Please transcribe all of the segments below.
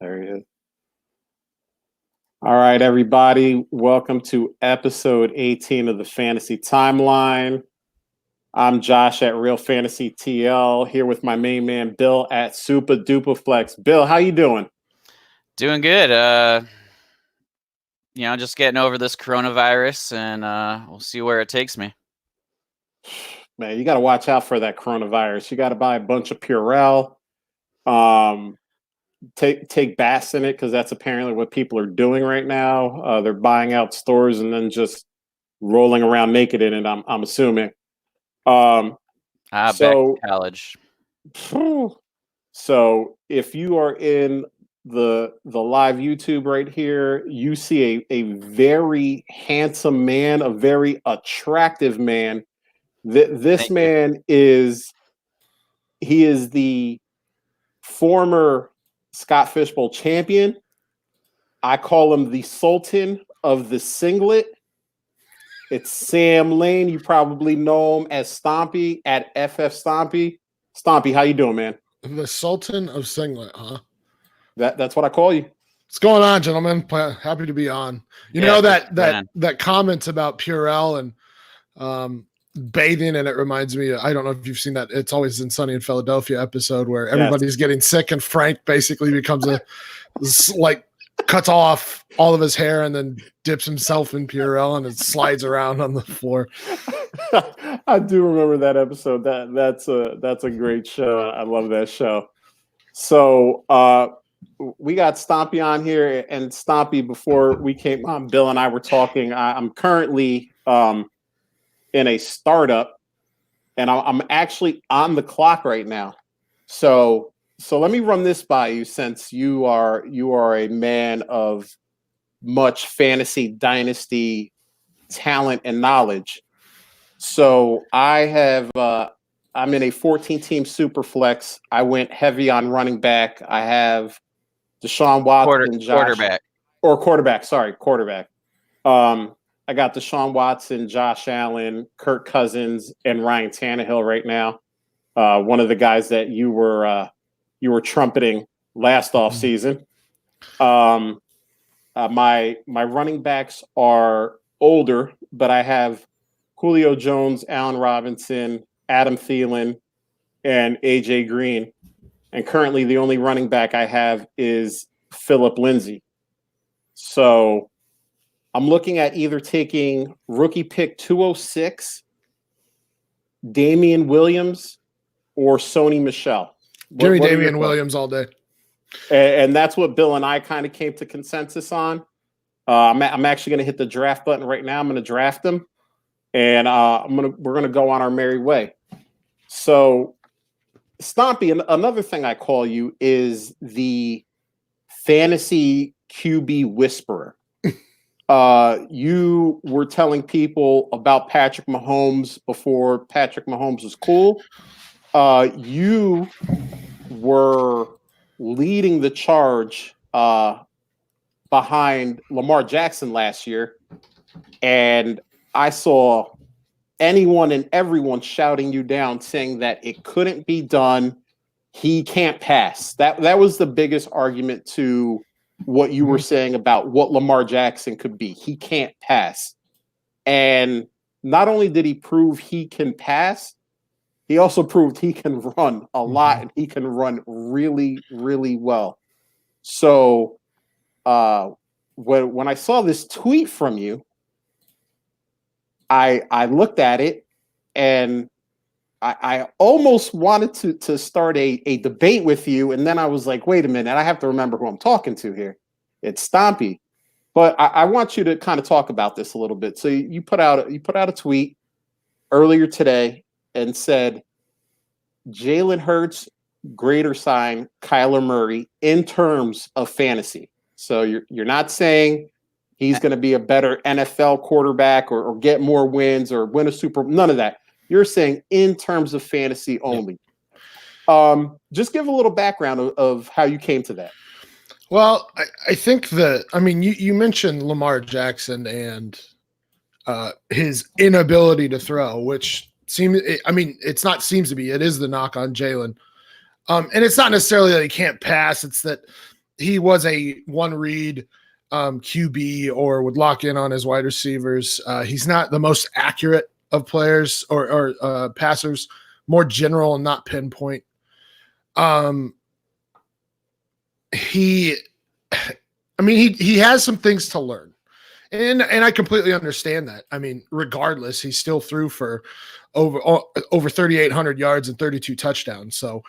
There he is. All right, everybody. Welcome to episode 18 of the Fantasy Timeline. I'm Josh at Real Fantasy TL here with my main man Bill at SuperFlex. Bill, how you doing? Doing good. Just getting over this coronavirus, and we'll see where it takes me. Man, you got to watch out for that coronavirus. You got to buy a bunch of Purell. Take baths in it because that's apparently what people are doing right now. They're buying out stores and then just rolling around naked in it. I'm assuming. Back to college. So if you are in the live YouTube right here, you see a very handsome man, a very attractive man. This man is the former Scott Fishbowl champion. I call him the Sultan of the Singlet. It's Sam Lane. You probably know him as Stompy at FF Stompy. Stompy, how you doing, man? The Sultan of Singlet, huh? That's what I call you. What's going on, gentlemen? Happy to be on. You know that comment about Purell and bathing, and it reminds me, I don't know if you've seen that It's Always in Sunny in Philadelphia episode where everybody's getting sick and Frank basically becomes cuts off all of his hair and then dips himself in Purell and it slides around on the floor. I do remember that episode. That's a great show. I love that show. So we got Stompy on here, and Stompy, before we came on, Bill and I were talking. I'm currently in a startup, and I'm actually on the clock right now. So let me run this by you, since you are a man of much fantasy dynasty talent and knowledge. So I'm in a 14-team SuperFlex. I went heavy on running back. I have Deshaun Watson, quarterback. I got Deshaun Watson, Josh Allen, Kirk Cousins, and Ryan Tannehill right now. One of the guys that you were trumpeting last offseason. My running backs are older, but I have Julio Jones, Allen Robinson, Adam Thielen, and AJ Green. And currently the only running back I have is Phillip Lindsay. So I'm looking at either taking rookie pick 206, Damian Williams, or Sony Michel. Give me Damian Williams all day. And that's what Bill and I kind of came to consensus on. I'm actually going to hit the draft button right now. I'm going to draft him, and we're going to go on our merry way. So, Stompy, another thing I call you is the fantasy QB whisperer. You were telling people about Patrick Mahomes before Patrick Mahomes was cool. You were leading the charge behind Lamar Jackson last year, and I saw anyone and everyone shouting you down, saying that it couldn't be done. He can't pass. That was the biggest argument to what you were saying about what Lamar Jackson could be. He can't pass. And not only did he prove he can pass, he also proved he can run a lot, and he can run really, really well. So when I saw this tweet from you, I looked at it, and I almost wanted to start a debate with you, and then I was like, wait a minute, I have to remember who I'm talking to here. It's Stompy. But I want you to kind of talk about this a little bit. So you put out a tweet earlier today and said Jalen Hurts greater sign Kyler Murray in terms of fantasy. So you're not saying he's going to be a better NFL quarterback or get more wins or win a Super Bowl. None of that. You're saying in terms of fantasy only. Just give a little background of how you came to that. Well, I think you mentioned Lamar Jackson and his inability to throw, which it is the knock on Jalen. And it's not necessarily that he can't pass. It's that he was a one read QB or would lock in on his wide receivers. He's not the most accurate of players or passers, more general and not pinpoint. He has some things to learn. And I completely understand that. I mean, regardless, he still threw for over 3,800 yards and 32 touchdowns. So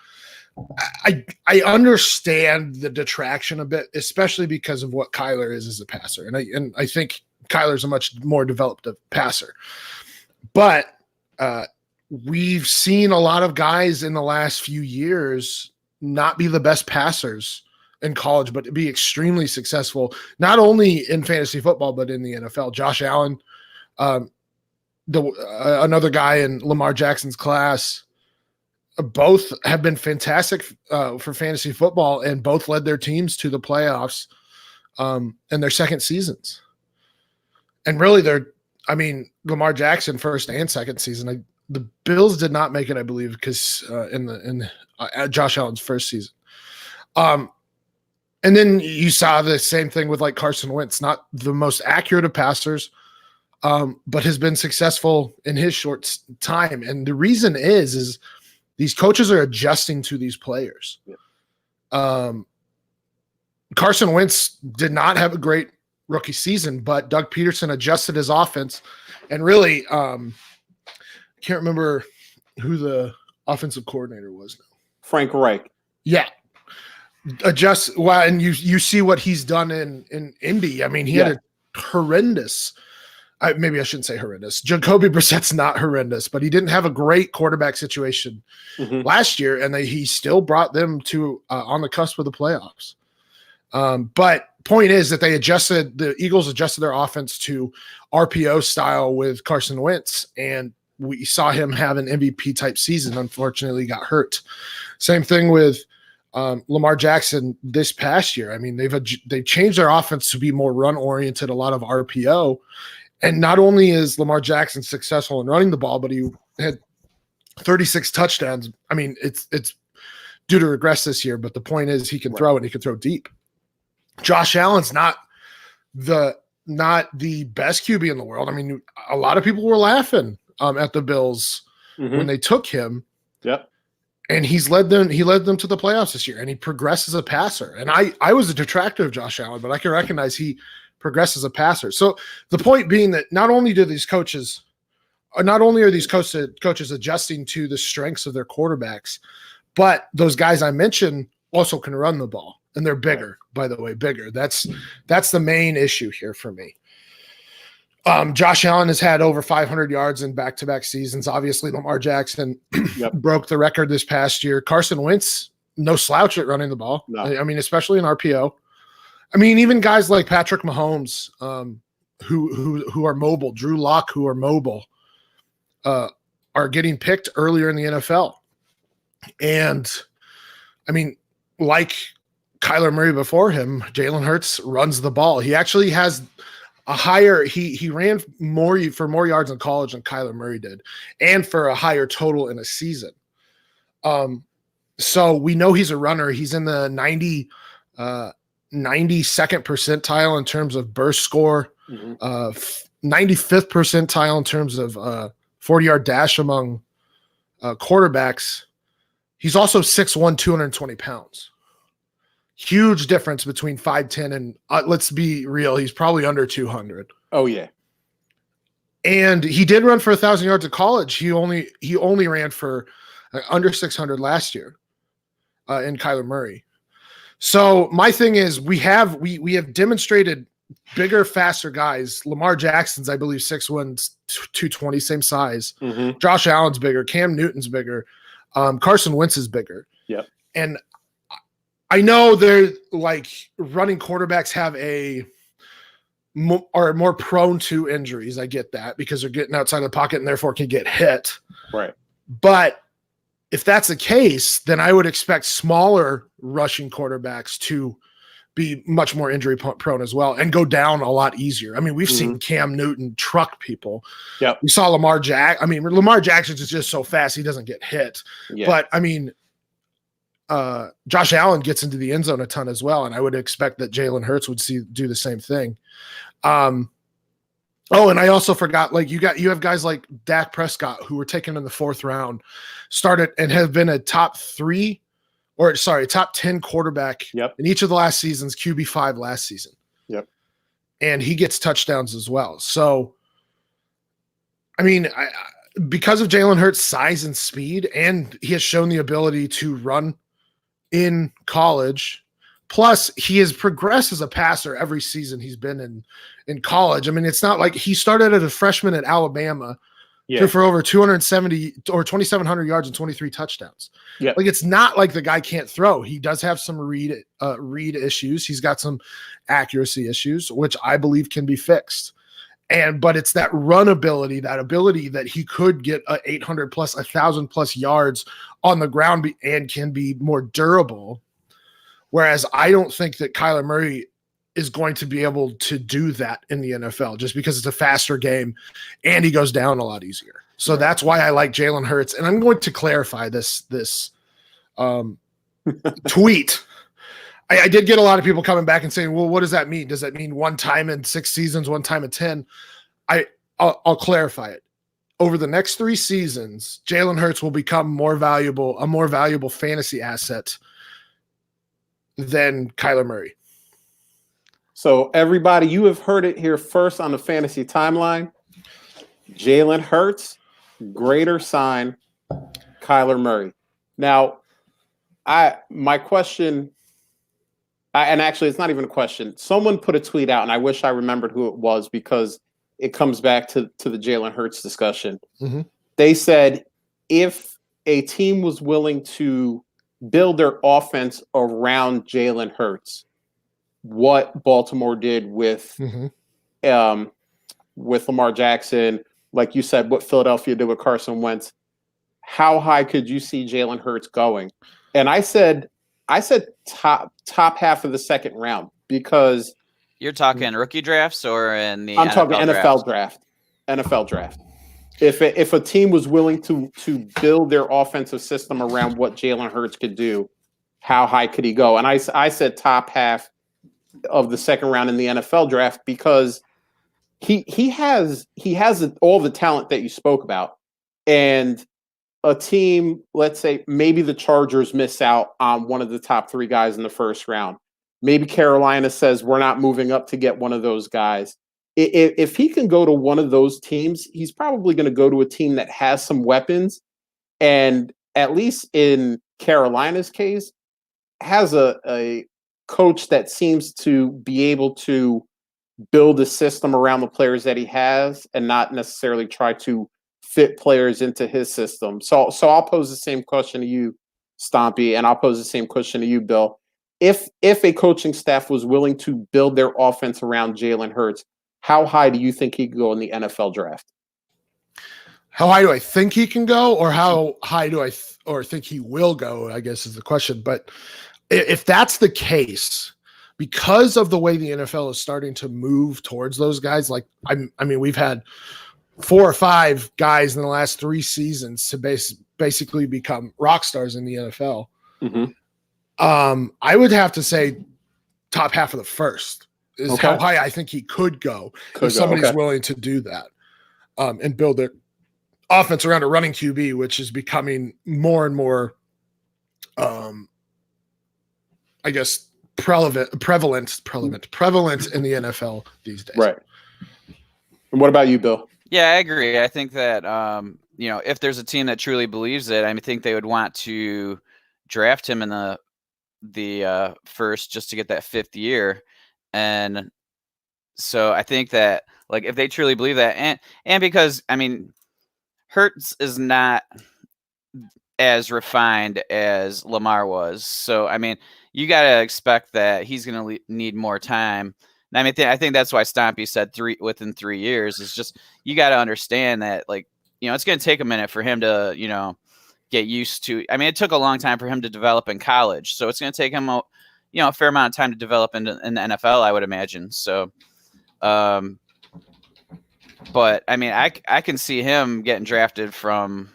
I understand the detraction a bit, especially because of what Kyler is as a passer. And I think Kyler's a much more developed passer. But we've seen a lot of guys in the last few years not be the best passers in college, but be extremely successful, not only in fantasy football, but in the NFL. Josh Allen, another guy in Lamar Jackson's class, both have been fantastic for fantasy football, and both led their teams to the playoffs in their second seasons. And really, Lamar Jackson first and second season. The Bills did not make it, I believe, because in Josh Allen's first season. And then you saw the same thing with like Carson Wentz, not the most accurate of passers, but has been successful in his short time. And the reason is these coaches are adjusting to these players. Yeah. Carson Wentz did not have a great rookie season, but Doug Peterson adjusted his offense and really I can't remember who the offensive coordinator was now. Frank Reich. Yeah. Adjust well, and you see what he's done in Indy. I mean, he had a horrendous. Maybe I shouldn't say horrendous. Jacoby Brissett's not horrendous, but he didn't have a great quarterback situation last year, and he still brought them to on the cusp of the playoffs. But point is that the Eagles adjusted their offense to RPO style with Carson Wentz, and we saw him have an MVP type season. Unfortunately, got hurt. Same thing with Lamar Jackson this past year. I mean, they've changed their offense to be more run oriented, a lot of RPO. And not only is Lamar Jackson successful in running the ball, but he had 36 touchdowns. I mean, it's due to regress this year, but the point is he can throw and he can throw deep. Josh Allen's not the best QB in the world. I mean, a lot of people were laughing at the Bills when they took him. Yep. And he led them to the playoffs this year, and he progressed as a passer. And I was a detractor of Josh Allen, but I can recognize he progressed as a passer. So the point being that not only are these coaches adjusting to the strengths of their quarterbacks, but those guys I mentioned also can run the ball, and they're bigger, by the way, bigger. That's the main issue here for me. Josh Allen has had over 500 yards in back-to-back seasons. Obviously, Lamar Jackson broke the record this past year. Carson Wentz, no slouch at running the ball. No. I mean, especially in RPO. I mean, even guys like Patrick Mahomes, who are mobile, Drew Lock, who are mobile, are getting picked earlier in the NFL. And, I mean, like Kyler Murray before him, Jalen Hurts runs the ball. He actually has a higher he ran more yards in college than Kyler Murray did, and for a higher total in a season. So we know he's a runner. He's in the 92nd percentile in terms of burst score, 95th percentile in terms of 40-yard dash among quarterbacks. He's also 6'1", 220 pounds. Huge difference between 5'10" and let's be real, he's probably under 200. Oh yeah. And he did run for 1,000 yards at college. He only ran for under 600 last year in Kyler Murray. So my thing is we have demonstrated bigger, faster guys. Lamar Jackson's, I believe, 6'1", 220, same size. Josh Allen's bigger. Cam Newton's bigger. Carson Wentz is bigger. Yep. And I know they're like running quarterbacks are more prone to injuries. I get that because they're getting outside of the pocket and therefore can get hit. Right. But if that's the case, then I would expect smaller rushing quarterbacks to be much more injury prone as well and go down a lot easier. I mean, we've seen Cam Newton truck people. Yep. We saw Lamar Jackson is just so fast he doesn't get hit. Yeah. But I mean, Josh Allen gets into the end zone a ton as well, and I would expect that Jalen Hurts would do the same thing. Oh, and I also forgot, like you have guys like Dak Prescott who were taken in the 4th round, started and have been a top 10 quarterback in each of the last seasons, QB5 last season. Yep. And he gets touchdowns as well. So, I mean, because of Jalen Hurts' size and speed, and he has shown the ability to run in college. Plus, he has progressed as a passer every season he's been in college. I mean, it's not like he started as a freshman at Alabama for over 270 or 2,700 yards and 23 touchdowns. Yeah, like it's not like the guy can't throw. He does have some read issues. He's got some accuracy issues, which I believe can be fixed. But it's that run ability, that he could get 800 plus, 1,000 plus yards on the ground and can be more durable. Whereas I don't think that Kyler Murray is going to be able to do that in the NFL just because it's a faster game and he goes down a lot easier. So that's why I like Jalen Hurts. And I'm going to clarify this tweet. I did get a lot of people coming back and saying, well, what does that mean? Does that mean one time in 6 seasons, one time in 10? I'll clarify it. Over the next 3 seasons, Jalen Hurts will become a more valuable fantasy asset than Kyler Murray. So everybody, you have heard it here first on the fantasy timeline. Jalen Hurts, greater sign, Kyler Murray. Now, my question, and actually it's not even a question. Someone put a tweet out, and I wish I remembered who it was because it comes back to the Jalen Hurts discussion. Mm-hmm. They said if a team was willing to build their offense around Jalen Hurts, what Baltimore did with Lamar Jackson, like you said, what Philadelphia did with Carson Wentz, how high could you see Jalen Hurts going? And I said top half of the 2nd round because you're talking rookie drafts or in the I'm talking NFL draft. NFL draft. If a team was willing to build their offensive system around what Jalen Hurts could do, how high could he go? And I said top half of the 2nd round in the NFL draft because he has all the talent that you spoke about. And a team, let's say maybe the Chargers miss out on one of the top 3 guys in the 1st round. Maybe Carolina says we're not moving up to get one of those guys. If he can go to one of those teams, he's probably going to go to a team that has some weapons, and at least in Carolina's case, has a coach that seems to be able to build a system around the players that he has and not necessarily try to fit players into his system. So I'll pose the same question to you, Stompy, and I'll pose the same question to you, Bill. If a coaching staff was willing to build their offense around Jalen Hurts, how high do you think he could go in the NFL draft? How high do I think he can go, or how high do I think he will go, I guess is the question. But if that's the case, because of the way the NFL is starting to move towards those guys, like I mean, we've had 4 or 5 guys in the last 3 seasons to basically become rock stars in the NFL. Mm-hmm. I would have to say top half of the 1st is how high I think he could go if somebody's willing to do that and build their offense around a running QB, which is becoming more and more, I guess, prevalent in the NFL these days. Right. And what about you, Bill? Yeah, I agree. I think that if there's a team that truly believes it, I think they would want to draft him in the 1st just to get that 5th year. And so I think that, like, if they truly believe that, and because, I mean, Hurts is not as refined as Lamar was. So, I mean, you got to expect that he's going to need more time. And I mean, I think that's why Stompy said within 3 years. Is just, you got to understand that, like, it's going to take a minute for him to, get used to. I mean, it took a long time for him to develop in college. So it's going to take him a fair amount of time to develop in the NFL, I would imagine. So, but I mean, I can see him getting drafted from,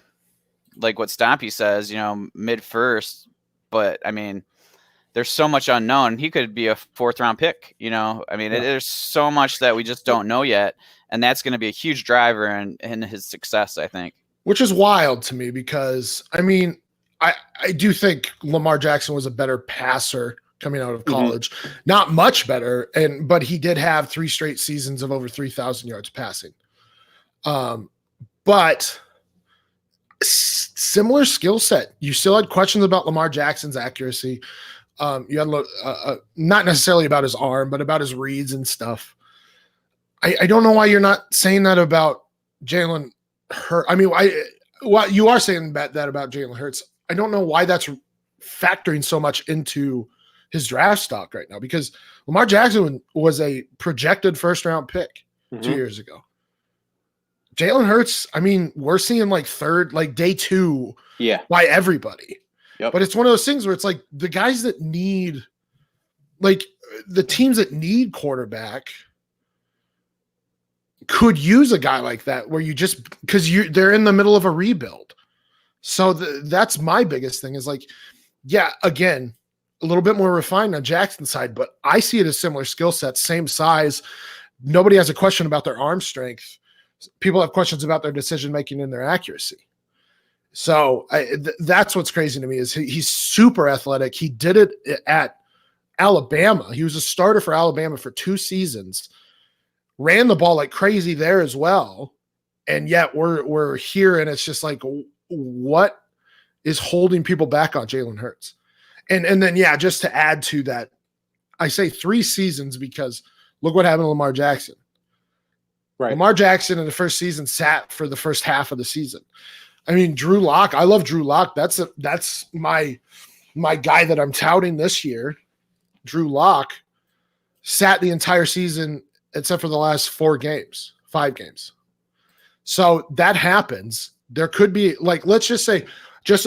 like what Stompy says, mid 1st, but I mean, there's so much unknown. He could be a 4th-round pick. I mean, there's so much that we just don't know yet, and that's going to be a huge driver in his success, I think. Which is wild to me because, I mean, I do think Lamar Jackson was a better passer coming out of college. Not much better, but he did have 3 straight seasons of over 3,000 yards passing. But similar skill set. You still had questions about Lamar Jackson's accuracy. You had not necessarily about his arm, but about his reads and stuff. I don't know why you're not saying that about Jalen Hurts. I mean, you are saying that about Jalen Hurts. I don't know why that's factoring so much into his draft stock right now, because Lamar Jackson was a projected 1st-round pick 2 years ago. Jalen Hurts, I mean, we're seeing like day 2 by everybody. Yep. But it's one of those things where it's like the guys that need, like the teams that need quarterback could use a guy like that where you just, because they're in the middle of a rebuild. So that's my biggest thing is like, yeah, again, a little bit more refined on Jackson's side, but I see it as similar skill sets, same size. Nobody has a question about their arm strength. People have questions about their decision-making and their accuracy. So that's what's crazy to me is he's super athletic. He did it at Alabama. He was a starter for Alabama for 2 seasons, ran the ball like crazy there as well. And yet we're here and it's just like, what is holding people back on Jalen Hurts? And then, yeah, just to add to that, I say 3 seasons because look what happened to Lamar Jackson. Right. Lamar Jackson in the first season sat for the first half of the season. I mean, Drew Lock, I love Drew Lock. That's my guy that I'm touting this year. Drew Lock sat the entire season except for the last 5 games. So that happens. There could be, like, let's just say,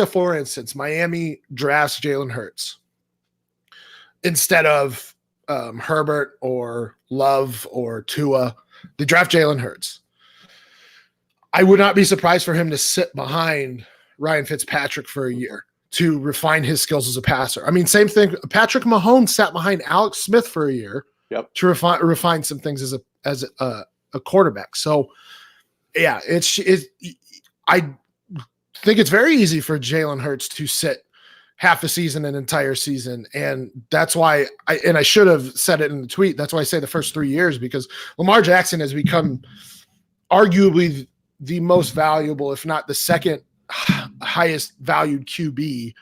for instance, Miami drafts Jalen Hurts instead of Herbert or Love or Tua. They draft Jalen Hurts. I would not be surprised for him to sit behind Ryan Fitzpatrick for a year to refine his skills as a passer. I mean, same thing. Patrick Mahomes sat behind Alex Smith for a year to refine some things as a quarterback. So, yeah, I think it's very easy for Jalen Hurts to sit half a season, an entire season. And that's why I should have said it in the tweet. That's why I say the first 3 years, because Lamar Jackson has become arguably the most valuable, if not the second highest valued QB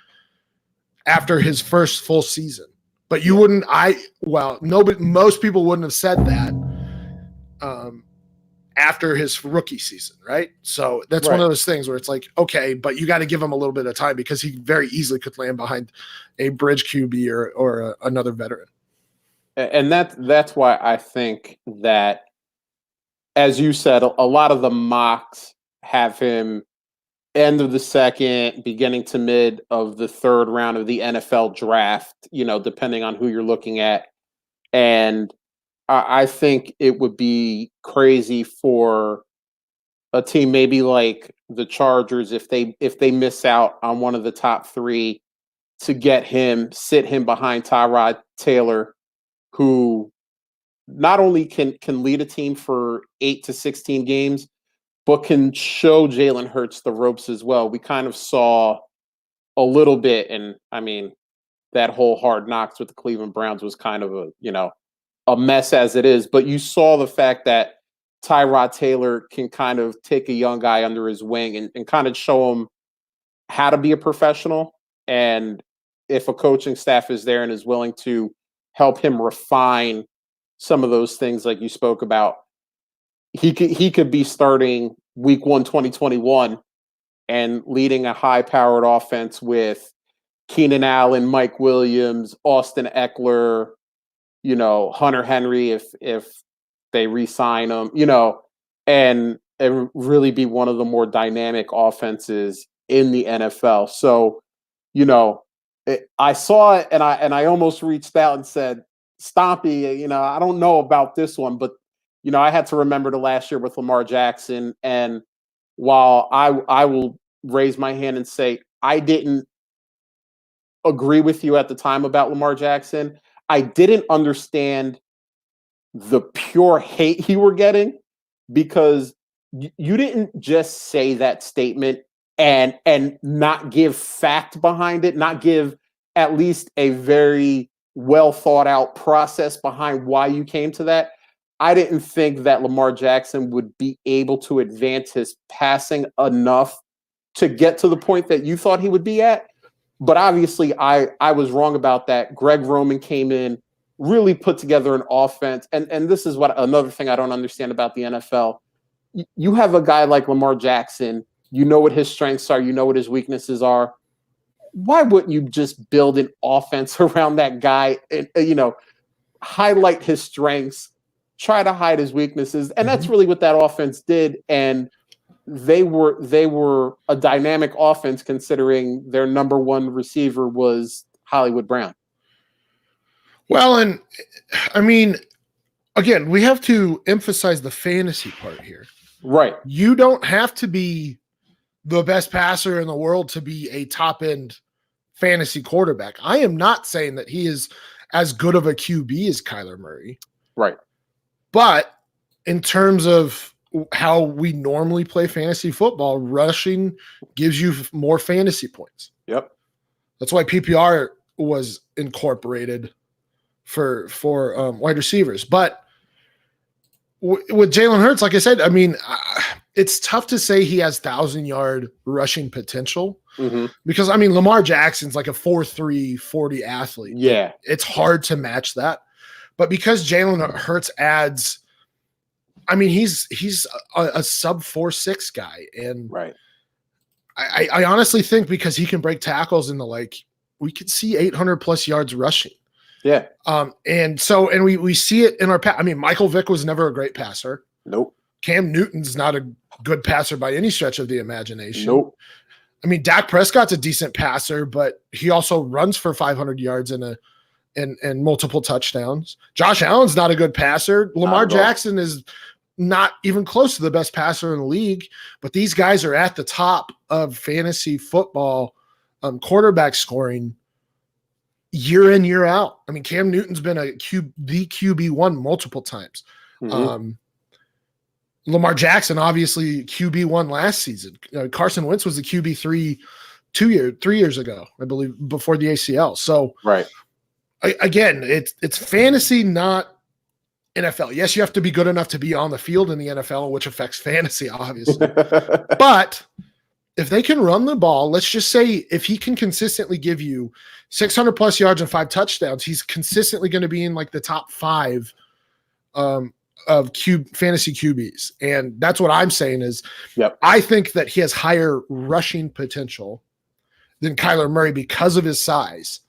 after his first full season. But most people wouldn't have said that after his rookie season, right? So that's one of those things where it's like, okay, but you got to give him a little bit of time because he very easily could land behind a bridge QB or another veteran. And that's why I think that, as you said, a lot of the mocks have him end of the 2nd, beginning to mid of the 3rd round of the NFL draft, depending on who you're looking at. And I think it would be crazy for a team maybe like the Chargers, if they miss out on one of the top 3, to sit him behind Tyrod Taylor, who not only can lead a team for 8 to 16 games, but can show Jalen Hurts the ropes as well. We kind of saw a little bit, and I mean, that whole Hard Knocks with the Cleveland Browns was kind of a mess as it is. But you saw the fact that Tyrod Taylor can kind of take a young guy under his wing and kind of show him how to be a professional. And if a coaching staff is there and is willing to help him refine some of those things like you spoke about, he could be starting week 1, 2021 and leading a high-powered offense with Keenan Allen, Mike Williams, Austin Eckler, Hunter Henry if they re-sign him, and really be one of the more dynamic offenses in the NFL. So, I saw it and I almost reached out and said, Stompy, I don't know about this one, but I had to remember the last year with Lamar Jackson. And while I will raise my hand and say I didn't agree with you at the time about Lamar Jackson. I didn't understand the pure hate you were getting, because you didn't just say that statement and not give fact behind it, not give at least a very well thought out process behind why you came to that. I didn't think that Lamar Jackson would be able to advance his passing enough to get to the point that you thought he would be at. But obviously, I was wrong about that. Greg Roman came in, really put together an offense. And this is what another thing I don't understand about the NFL. You have a guy like Lamar Jackson, you know what his strengths are, you know what his weaknesses are. Why wouldn't you just build an offense around that guy and, highlight his strengths, try to hide his weaknesses? And that's really what that offense did. And they were a dynamic offense, considering their number one receiver was Hollywood Brown. Well, and I mean, again, we have to emphasize the fantasy part here. Right. You don't have to be the best passer in the world to be a top-end fantasy quarterback. I am not saying that he is as good of a QB as Kyler Murray. Right. But in terms of how we normally play fantasy football, rushing gives you more fantasy points. Yep. That's why PPR was incorporated for wide receivers. But with Jalen Hurts, like I said, I mean, it's tough to say he has 1,000-yard rushing potential because, I mean, Lamar Jackson's like a 4.3 40 athlete. Yeah. It's hard to match that. But because Jalen Hurts adds, I mean, he's a sub 4.6 guy. And right. I honestly think because he can break tackles in the, like, we could see 800 plus yards rushing. Yeah. And we see it in our I mean, Michael Vick was never a great passer. Nope. Cam Newton's not a good passer by any stretch of the imagination. Nope. I mean, Dak Prescott's a decent passer, but he also runs for 500 yards and multiple touchdowns. Josh Allen's not a good passer. Lamar Jackson is not even close to the best passer in the league, but these guys are at the top of fantasy football quarterback scoring year in, year out. I mean, Cam Newton's been the QB1 multiple times. Lamar Jackson, obviously QB1 last season. Carson Wentz was the QB3 3 years ago, I believe, before the ACL. So right. Again, it's fantasy, not NFL. Yes, you have to be good enough to be on the field in the NFL, which affects fantasy, obviously. But if they can run the ball, let's just say if he can consistently give you 600 plus yards and 5 touchdowns, he's consistently going to be in like the top 5 of fantasy QBs. And that's what I'm saying is I think that he has higher rushing potential than Kyler Murray because of his size,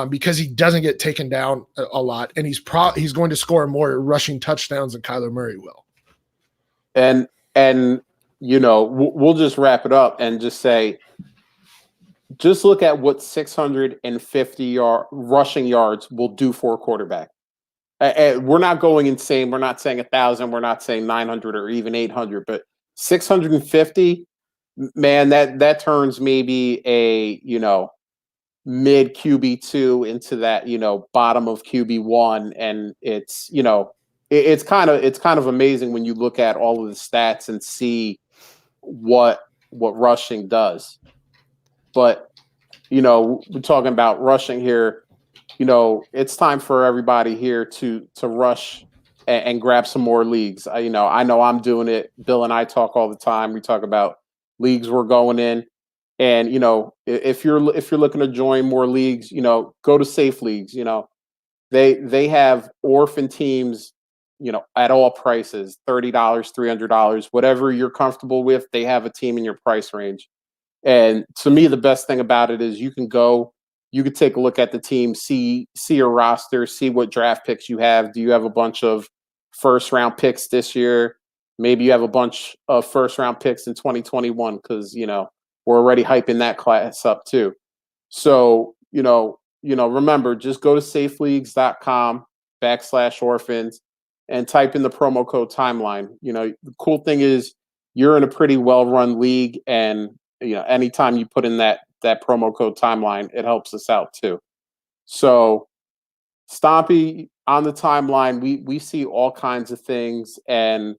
because he doesn't get taken down a lot, and he's going to score more rushing touchdowns than Kyler Murray will. And we'll just wrap it up and just say, just look at what 650 rushing yards will do for a quarterback. We're not going insane. We're not saying 1,000. We're not saying 900 or even 800, but 650, man, that turns maybe a, mid QB2 into that, bottom of QB1. And it's, it's kind of amazing when you look at all of the stats and see what rushing does. But, we're talking about rushing here. It's time for everybody here to rush and grab some more leagues. I know I'm doing it. Bill and I talk all the time. We talk about leagues we're going in. And, if you're looking to join more leagues, go to Safe Leagues. They have orphan teams, at all prices, $30, $300, whatever you're comfortable with. They have a team in your price range. And to me, the best thing about it is you can take a look at the team, see your roster, see what draft picks you have. Do you have a bunch of first round picks this year? Maybe you have a bunch of first round picks in 2021 because, we're already hyping that class up too. So, remember, just go to safeleagues.com/orphans and type in the promo code timeline. The cool thing is you're in a pretty well-run league, and anytime you put in that that promo code timeline, it helps us out too. So Stompy, on the timeline, we see all kinds of things, and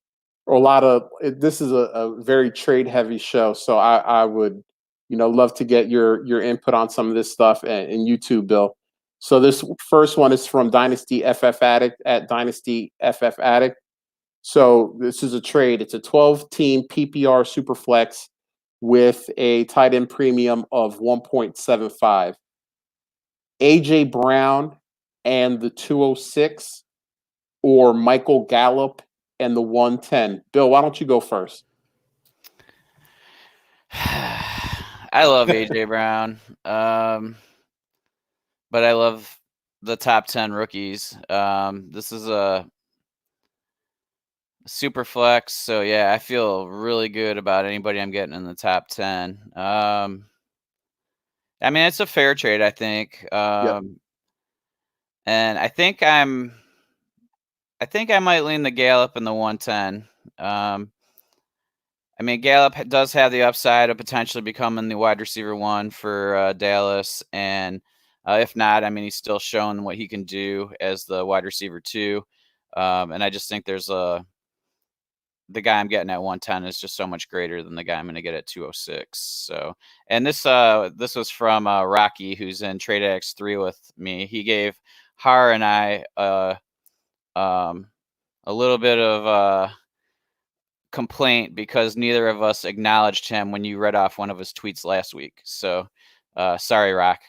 a lot of this is a very trade heavy show. So I would, love to get your input on some of this stuff, and you too, Bill. So this first one is from Dynasty FF Addict at Dynasty FF Addict. So this is a trade. It's a 12-team PPR SuperFlex with a tight end premium of 1.75. AJ Brown and the 206, or Michael Gallup and the 110. Bill, why don't you go first? I love AJ Brown, but I love the top 10 rookies. This is a super flex, so yeah, I feel really good about anybody I'm getting in the top 10. I mean, it's a fair trade, I think. Yep. And I think I might lean the Gallup in the 110. I mean, Gallup does have the upside of potentially becoming the wide receiver 1 for Dallas, and if not, I mean, he's still shown what he can do as the wide receiver 2. And I just think there's the guy I'm getting at 110 is just so much greater than the guy I'm going to get at 206. So, and this was from Rocky, who's in Trade X3 with me. He gave Har and I a little bit of complaint because neither of us acknowledged him when you read off one of his tweets last week. So, sorry, Rock.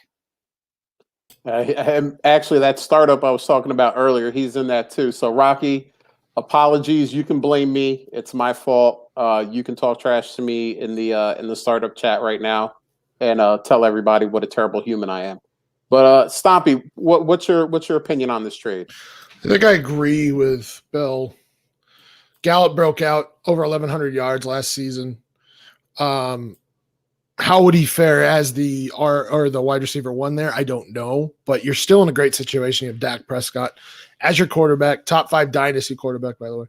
Actually, that startup I was talking about earlier, he's in that too. So, Rocky, apologies. You can blame me. It's my fault. You can talk trash to me in the startup chat right now, and tell everybody what a terrible human I am. But Stompy, what's your opinion on this trade? I think I agree with Bill. Gallup broke out over 1,100 yards last season. How would he fare as the wide receiver 1 there? I don't know, but you're still in a great situation. You have Dak Prescott as your quarterback, top 5 dynasty quarterback, by the way.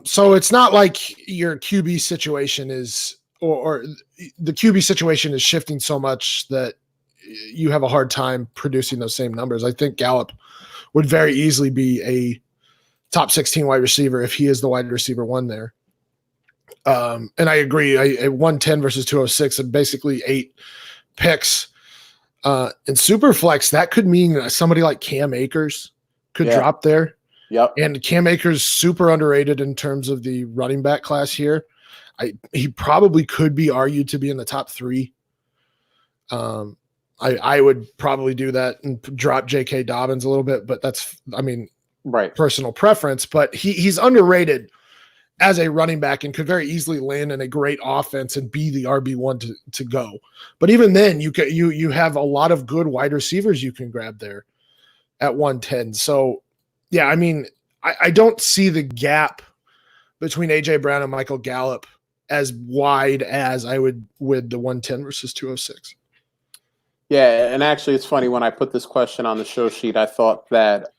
So it's not like your QB situation is, or the QB situation is shifting so much that you have a hard time producing those same numbers. I think Gallup would very easily be a top 16 wide receiver if he is the wide receiver 1 there. And I agree. 110 versus 206 and basically 8 picks. In Superflex, that could mean somebody like Cam Akers could drop there. Yep. And Cam Akers super underrated in terms of the running back class here. He probably could be argued to be in the top 3. I would probably do that and drop J.K. Dobbins a little bit, but that's, right, personal preference. But he's underrated as a running back and could very easily land in a great offense and be the RB1 to go. But even then, you have a lot of good wide receivers you can grab there at 110. So, yeah, I don't see the gap between A.J. Brown and Michael Gallup as wide as I would with the 110 versus 206. Yeah, and actually it's funny, when I put this question on the show sheet, I thought that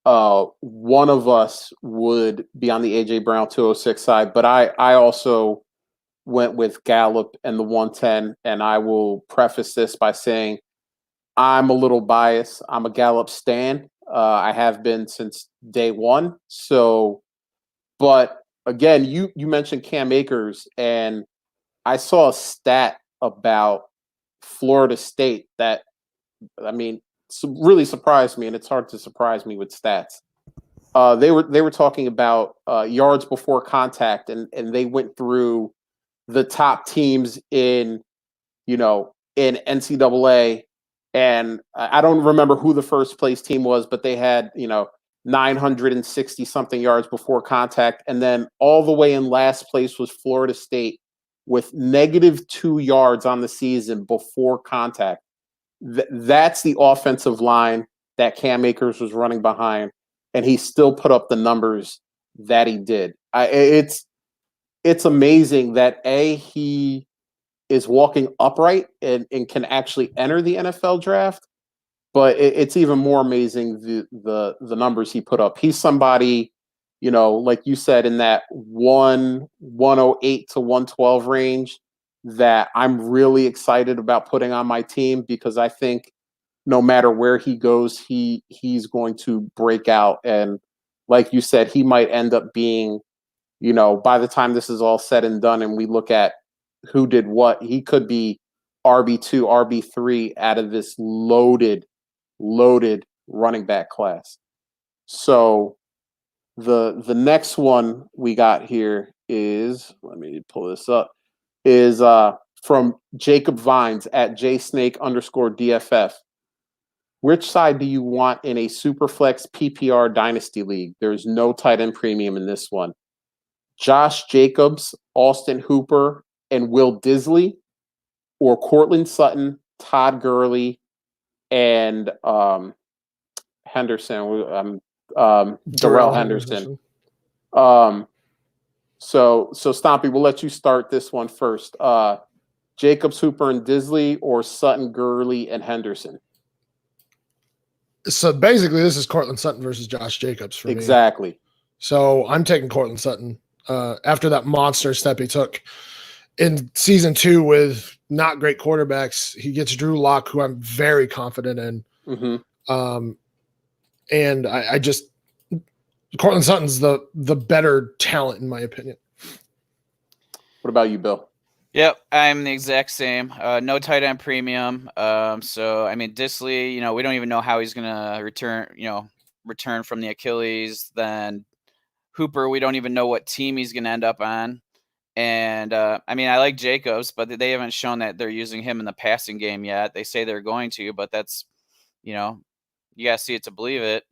one of us would be on the AJ Brown 206 side, but I also went with Gallup and the 110, and I will preface this by saying I'm a little biased. I'm a Gallup stan. I have been since day one. So, but again, you mentioned Cam Akers, and I saw a stat about Florida State that, really surprised me, and it's hard to surprise me with stats. They were talking about yards before contact, and they went through the top teams in NCAA, and I don't remember who the first place team was, but they had 960 something yards before contact, and then all the way in last place was Florida State with -2 yards on the season before contact. That's the offensive line that Cam Akers was running behind, and he still put up the numbers that he did. It's amazing that he is walking upright and can actually enter the NFL draft, but it's even more amazing the numbers he put up. He's somebody, like you said, in that 108 to 112 range. that I'm really excited about putting on my team because I think no matter where he goes, he's going to break out. And like you said, he might end up being, by the time this is all said and done and we look at who did what, he could be RB2, RB3 out of this loaded running back class. So the next one we got here is, let me pull this up, is from Jacob Vines at jsnake_DFF. Which side do you want in a SuperFlex PPR Dynasty League? There's no tight end premium in this one. Josh Jacobs, Austin Hooper, and Will Disley, or Cortland Sutton, Todd Gurley, and Henderson, Darrell Henderson. So Stompy, we'll let you start this one first. Jacobs, Hooper, and Disley, or Sutton, Gurley, and Henderson? So basically, this is Cortland Sutton versus Josh Jacobs for me. Exactly. So I'm taking Cortland Sutton after that monster step he took in season 2 with not great quarterbacks. He gets Drew Lock, who I'm very confident in. Mm-hmm. And I just Cortland Sutton's the better talent in my opinion. What about you, Bill? Yep, I'm the exact same. No tight end premium. So I mean, Disley, we don't even know how he's gonna return from the Achilles. Then Hooper, we don't even know what team he's gonna end up on. And I mean, I like Jacobs, but they haven't shown that they're using him in the passing game yet. They say they're going to, but that's, you gotta see it to believe it.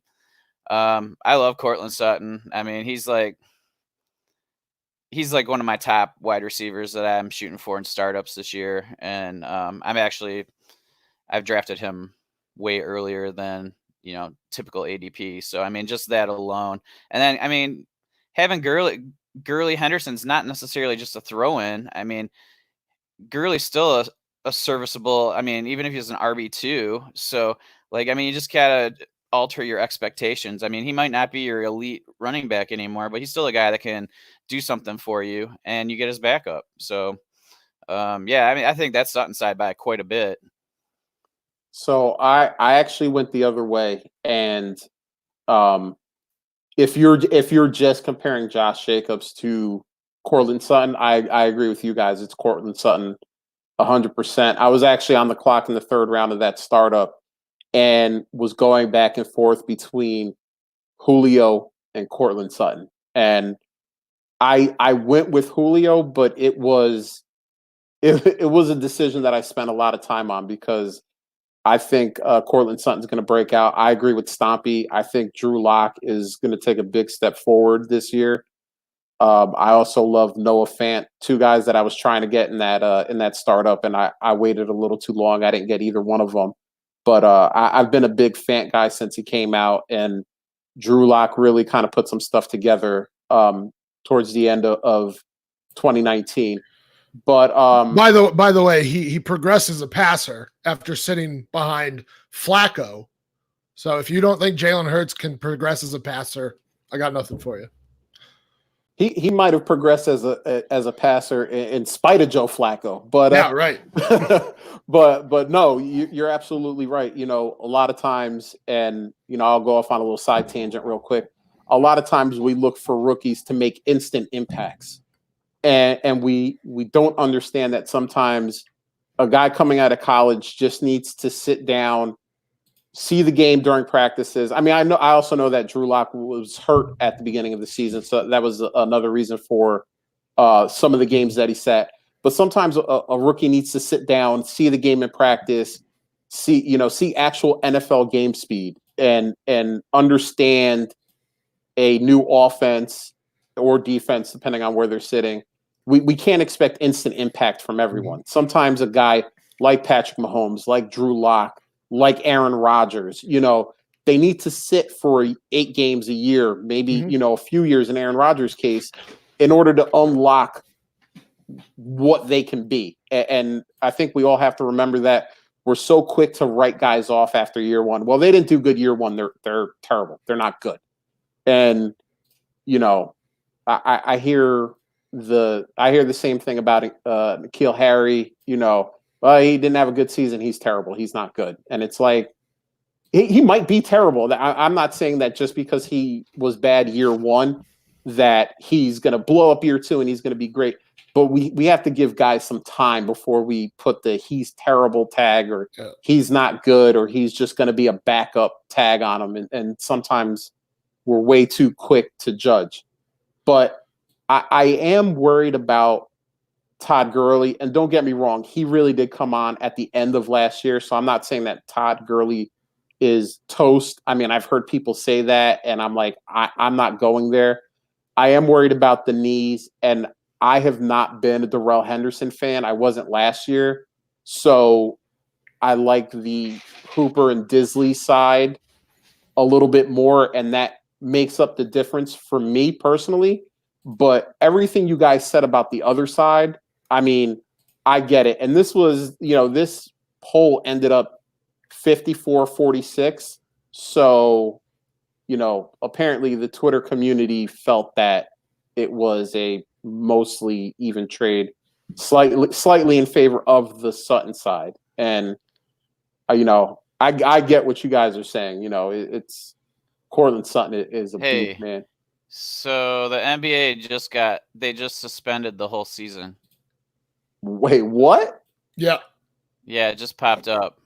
I love Cortland Sutton. I mean, he's like one of my top wide receivers that I'm shooting for in startups this year. And I've drafted him way earlier than, typical ADP. So, I mean, just that alone. And then, I mean, having Gurley Henderson's not necessarily just a throw in. I mean, Gurley's still a serviceable, I mean, even if he's an RB2. So, you just gotta alter your expectations. I mean, he might not be your elite running back anymore, but he's still a guy that can do something for you, and you get his backup. So, I mean, I think that's Sutton side by quite a bit. So I actually went the other way, and if you're just comparing Josh Jacobs to Cortland Sutton, I agree with you guys. It's Cortland Sutton 100%. I was actually on the clock in the third round of that startup and was going back and forth between Julio and Cortland Sutton. And I went with Julio, but it was a decision that I spent a lot of time on because I think Cortland Sutton's going to break out. I agree with Stompy. I think Drew Lock is going to take a big step forward this year. I also love Noah Fant, two guys that I was trying to get in that startup, and I waited a little too long. I didn't get either one of them. But I've been a big Fant guy since he came out, and Drew Lock really kind of put some stuff together towards the end of 2019. But by the way, he progressed as a passer after sitting behind Flacco. So if you don't think Jalen Hurts can progress as a passer, I got nothing for you. He might have progressed as a passer in spite of Joe Flacco, but yeah, right. but no, you're absolutely right. A lot of times, and I'll go off on a little side tangent real quick. A lot of times we look for rookies to make instant impacts, and we don't understand that sometimes a guy coming out of college just needs to sit down, see the game during practices. I mean, I also know that Drew Lock was hurt at the beginning of the season, so that was another reason for some of the games that he sat. But sometimes a rookie needs to sit down, see the game in practice, see actual NFL game speed, and understand a new offense or defense, depending on where they're sitting. We can't expect instant impact from everyone. Sometimes a guy like Patrick Mahomes, like Drew Lock, like Aaron Rodgers, they need to sit for 8 games a year, maybe, a few years in Aaron Rodgers' case, in order to unlock what they can be. And I think we all have to remember that we're so quick to write guys off after year one. Well, they didn't do good year one. They're terrible. They're not good. And, I hear I hear the same thing about N'Keal Harry. He didn't have a good season. He's terrible. He's not good. And it's like he might be terrible. I'm not saying that just because he was bad year one that he's going to blow up year two and he's going to be great. But we have to give guys some time before we put the he's terrible tag or he's not good or he's just going to be a backup tag on him. And sometimes we're way too quick to judge. But I am worried about Todd Gurley. And don't get me wrong, he really did come on at the end of last year. So I'm not saying that Todd Gurley is toast. I mean, I've heard people say that, and I'm like, I'm not going there. I am worried about the knees, and I have not been a Darrell Henderson fan. I wasn't last year. So I like the Hooper and Disley side a little bit more, and that makes up the difference for me personally. But everything you guys said about the other side, I mean, I get it. And this was, this poll ended up 54-46. So, apparently the Twitter community felt that it was a mostly even trade, slightly in favor of the Sutton side. And, I get what you guys are saying. It's Cortland Sutton is a beast, man. So the NBA just suspended the whole season. Wait, what? Yeah. Yeah, it just popped up.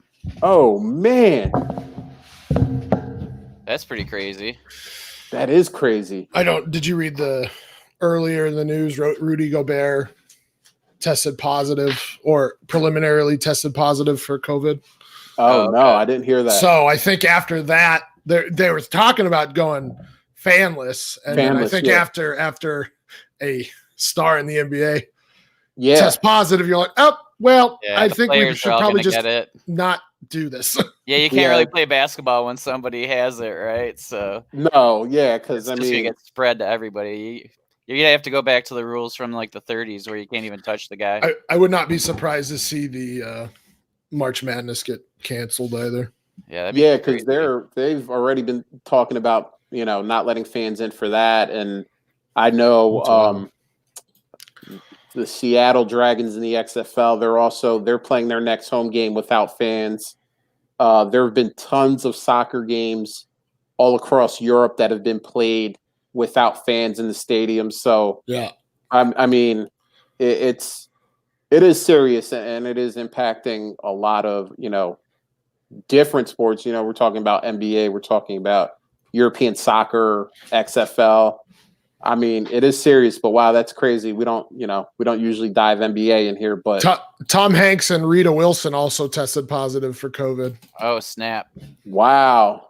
Oh, man. That's pretty crazy. That is crazy. Did you read earlier in the news, Rudy Gobert tested positive or preliminarily tested positive for COVID? Oh, no, I didn't hear that. So I think after that, they were talking about going fanless. And then I think after a star in the NBA test positive, you're like, oh, well, I think we should probably just not do this. Yeah, you can't really play basketball when somebody has it, right? So no, because I mean, it gets spread to everybody. You're gonna have to go back to the rules from like the 30s where you can't even touch the guy. I would not be surprised to see the March Madness get canceled either. Yeah, because they've already been talking about not letting fans in for that, and I know the Seattle Dragons in the XFL, they're playing their next home game without fans. There have been tons of soccer games all across Europe that have been played without fans in the stadium. So yeah, I mean, it is serious, and it is impacting a lot of different sports. We're talking about NBA, we're talking about European soccer, XFL. I mean, it is serious, but wow, that's crazy. We don't usually dive NBA in here, but Tom Hanks and Rita Wilson also tested positive for COVID. Oh, snap. Wow.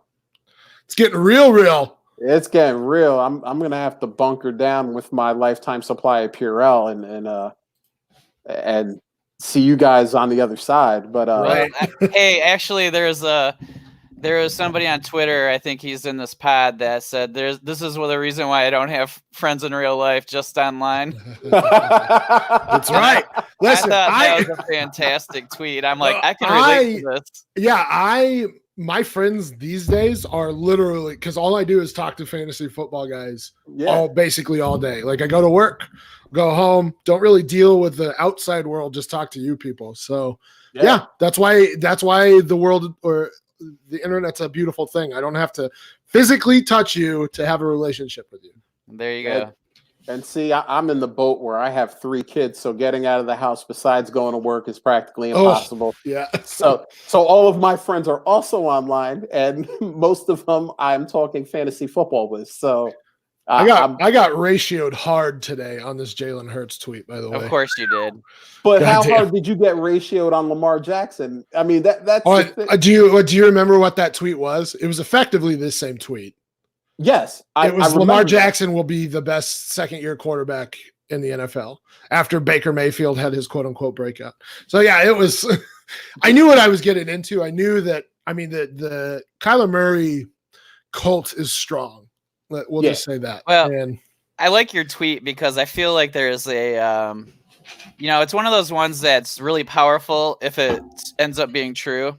It's getting real. It's getting real. I'm going to have to bunker down with my lifetime supply of Purell and see you guys on the other side. But right. Hey, actually there was somebody on Twitter, I think he's in this pod, that said this is the reason why I don't have friends in real life, just online. That's right. Listen, that was a fantastic tweet. I'm like, I can relate to this. Yeah, my friends these days are literally, because all I do is talk to fantasy football guys basically all day. Like I go to work, go home, don't really deal with the outside world, just talk to you people. So yeah, that's why the world or the internet's a beautiful thing. I don't have to physically touch you to have a relationship with you. There you go. And see, I'm in the boat where I have 3 kids, so getting out of the house besides going to work is practically impossible. Yeah. So all of my friends are also online, and most of them I'm talking fantasy football with. So I got ratioed hard today on this Jalen Hurts tweet, by the way. Of course you did. But how hard did you get ratioed on Lamar Jackson? I mean, that's do you remember what that tweet was? It was effectively this same tweet. Yes. It was Lamar Jackson will be the best second-year quarterback in the NFL after Baker Mayfield had his quote-unquote breakout. So, yeah, it was – I knew what I was getting into. I knew that – I mean, the Kyler Murray cult is strong. We'll just say that. Well, I like your tweet because I feel like there's a it's one of those ones that's really powerful if it ends up being true.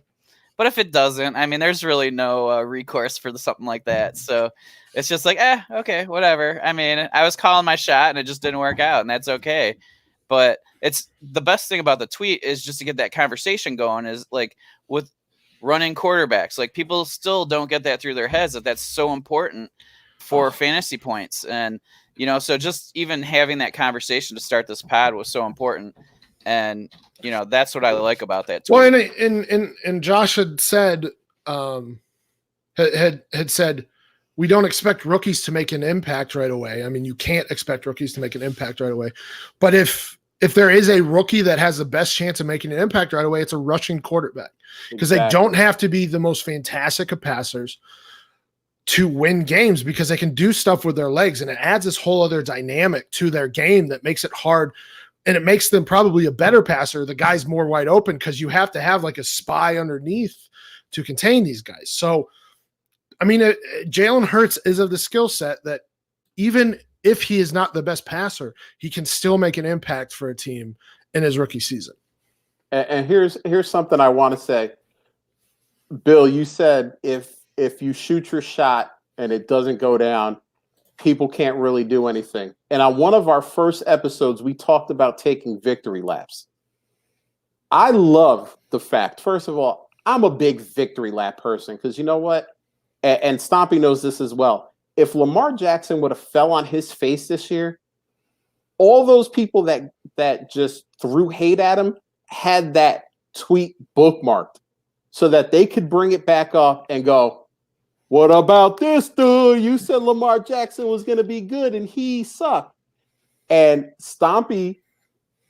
But if it doesn't, I mean, there's really no recourse for something like that. So it's just like, okay, whatever. I mean, I was calling my shot and it just didn't work out, and that's okay. But it's the best thing about the tweet is just to get that conversation going, is like with running quarterbacks. Like, people still don't get that through their heads that that's so important for fantasy points. And, you know, so just even having that conversation to start this pod was so important. And, you know, that's what I like about that tweet. Well, and Josh had said, had said, we don't expect rookies to make an impact right away. I mean, you can't expect rookies to make an impact right away. But if there is a rookie that has the best chance of making an impact right away, it's a rushing quarterback, because they don't have to be the most fantastic of passers to win games, because they can do stuff with their legs, and it adds this whole other dynamic to their game that makes it hard. And it makes them probably a better passer. The guy's more wide open because you have to have like a spy underneath to contain these guys. So, I mean, Jalen Hurts is of the skill set that even if he is not the best passer, he can still make an impact for a team in his rookie season. And here's something I want to say. Bill, you said if you shoot your shot and it doesn't go down, people can't really do anything. And on one of our first episodes, we talked about taking victory laps. I love the fact, first of all, I'm a big victory lap person, because you know what? And Stompy knows this as well. If Lamar Jackson would have fell on his face this year, all those people that just threw hate at him had that tweet bookmarked so that they could bring it back up and go, what about this dude? You said Lamar Jackson was going to be good and he sucked. And Stompy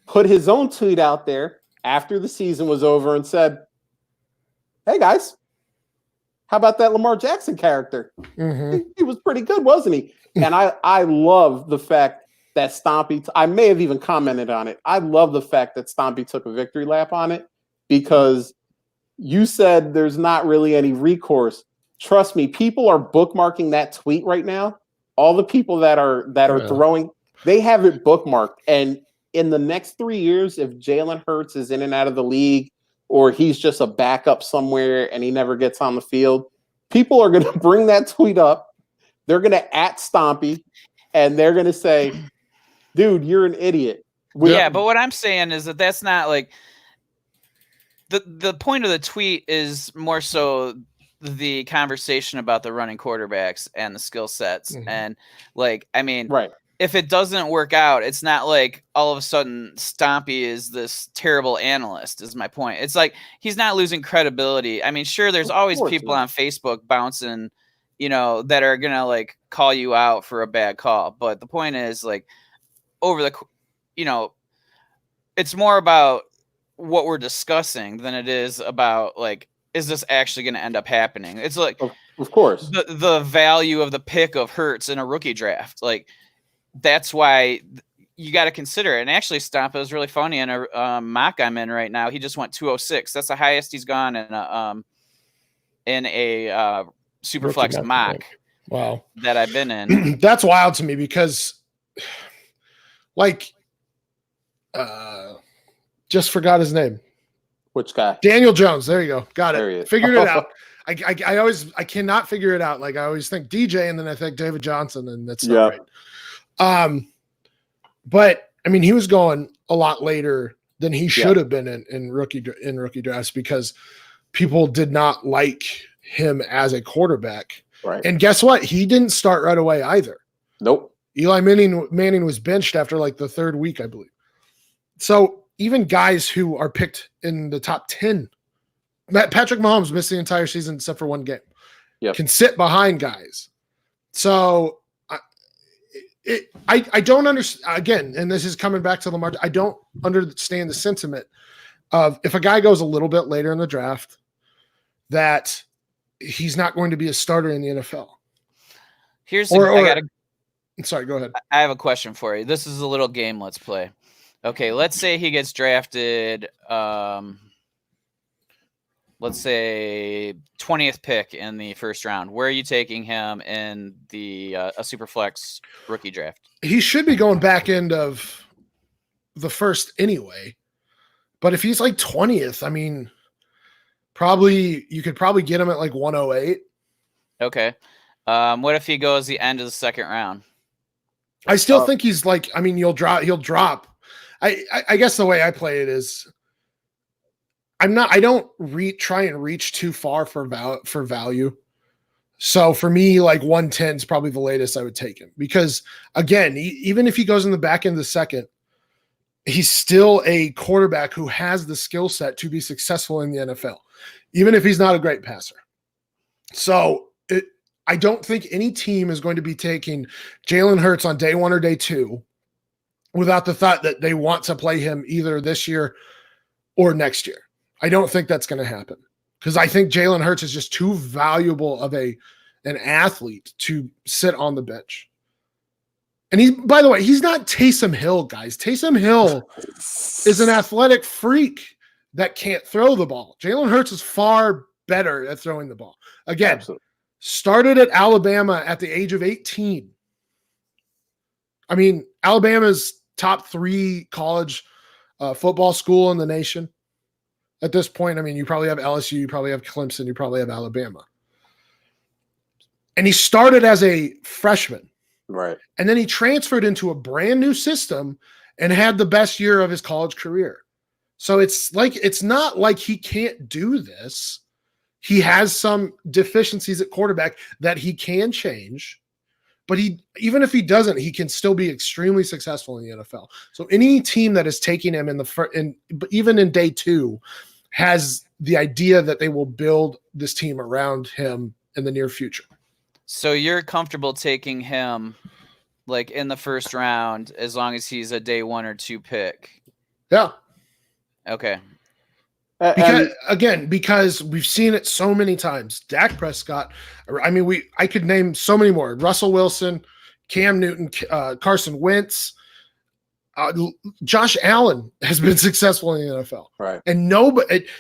put his own tweet out there after the season was over and said, hey guys, how about that Lamar Jackson character? Mm-hmm. He was pretty good, wasn't he? And I love the fact that Stompy, I may have even commented on it. I love the fact that Stompy took a victory lap on it, because you said there's not really any recourse. Trust me, people are bookmarking that tweet right now. All the people that are throwing, they have it bookmarked. And in the next 3 years, if Jalen Hurts is in and out of the league, or he's just a backup somewhere and he never gets on the field, people are going to bring that tweet up. They're going to @ Stompy, and they're going to say, dude, you're an idiot. Yeah, but what I'm saying is that that's not like the point of the tweet is more so the conversation about the running quarterbacks and the skill sets. Mm-hmm. And like, I mean, right. If it doesn't work out, it's not like all of a sudden Stompy is this terrible analyst, is my point. It's like he's not losing credibility. I mean, sure, there's always people on Facebook bouncing, you know, that are going to like call you out for a bad call. But the point is, like, over the, you know, it's more about what we're discussing than it is about like, is this actually going to end up happening? It's like, of course, the value of the pick of Hurts in a rookie draft. Like, that's why you got to consider it. And actually, Stomp, is really funny in a mock I'm in right now. He just went 206. That's the highest he's gone in a SuperFlex mock. Wow, that I've been in. That's wild to me, because like just forgot his name. Which guy? Daniel Jones. There you go. Got there it. Figured it out. I cannot figure it out. Like, I always think DJ and then I think David Johnson, and that's not right. But I mean, he was going a lot later than he should have been in rookie drafts, because people did not like him as a quarterback. Right. And guess what? He didn't start right away either. Nope. Eli Manning was benched after like the third week, I believe. So even guys who are picked in the top 10, Patrick Mahomes missed the entire season except for one game, can sit behind guys. So I don't understand, again, and this is coming back to Lamar, I don't understand the sentiment of, if a guy goes a little bit later in the draft, that he's not going to be a starter in the NFL. Sorry, go ahead. I have a question for you. This is a little game let's play. Okay, let's say he gets drafted, let's say 20th pick in the first round. Where are you taking him in the a SuperFlex rookie draft? He should be going back end of the first anyway. But if he's like 20th, I mean, You could probably get him at like 108. Okay. What if he goes the end of the second round? I still think he's like, I mean, he'll drop. I guess the way I play it is I don't try and reach too far for value. So for me, like 110 is probably the latest I would take him, because again, even if he goes in the back end of the second, he's still a quarterback who has the skill set to be successful in the NFL, even if he's not a great passer. So I don't think any team is going to be taking Jalen Hurts on day 1 or day 2 without the thought that they want to play him either this year or next year. I don't think that's going to happen, because I think Jalen Hurts is just too valuable of an athlete to sit on the bench. And by the way, he's not Taysom Hill, guys. Taysom Hill is an athletic freak that can't throw the ball. Jalen Hurts is far better at throwing the ball. Again, Absolutely. Started at Alabama at the age of 18. I mean, Alabama's top 3 college football school in the nation. At this point, I mean, you probably have LSU, you probably have Clemson, you probably have Alabama. And he started as a freshman. Right. And then he transferred into a brand new system and had the best year of his college career. So it's not like he can't do this. He has some deficiencies at quarterback that he can change, but even if he doesn't, he can still be extremely successful in the NFL. So any team that is taking him even in day 2 has the idea that they will build this team around him in the near future. So you're comfortable taking him like in the first round as long as he's a day 1 or 2 pick? Yeah. Okay. Because we've seen it so many times. Dak Prescott. I mean, I could name so many more. Russell Wilson, Cam Newton, Carson Wentz, Josh Allen has been successful in the NFL. Right. And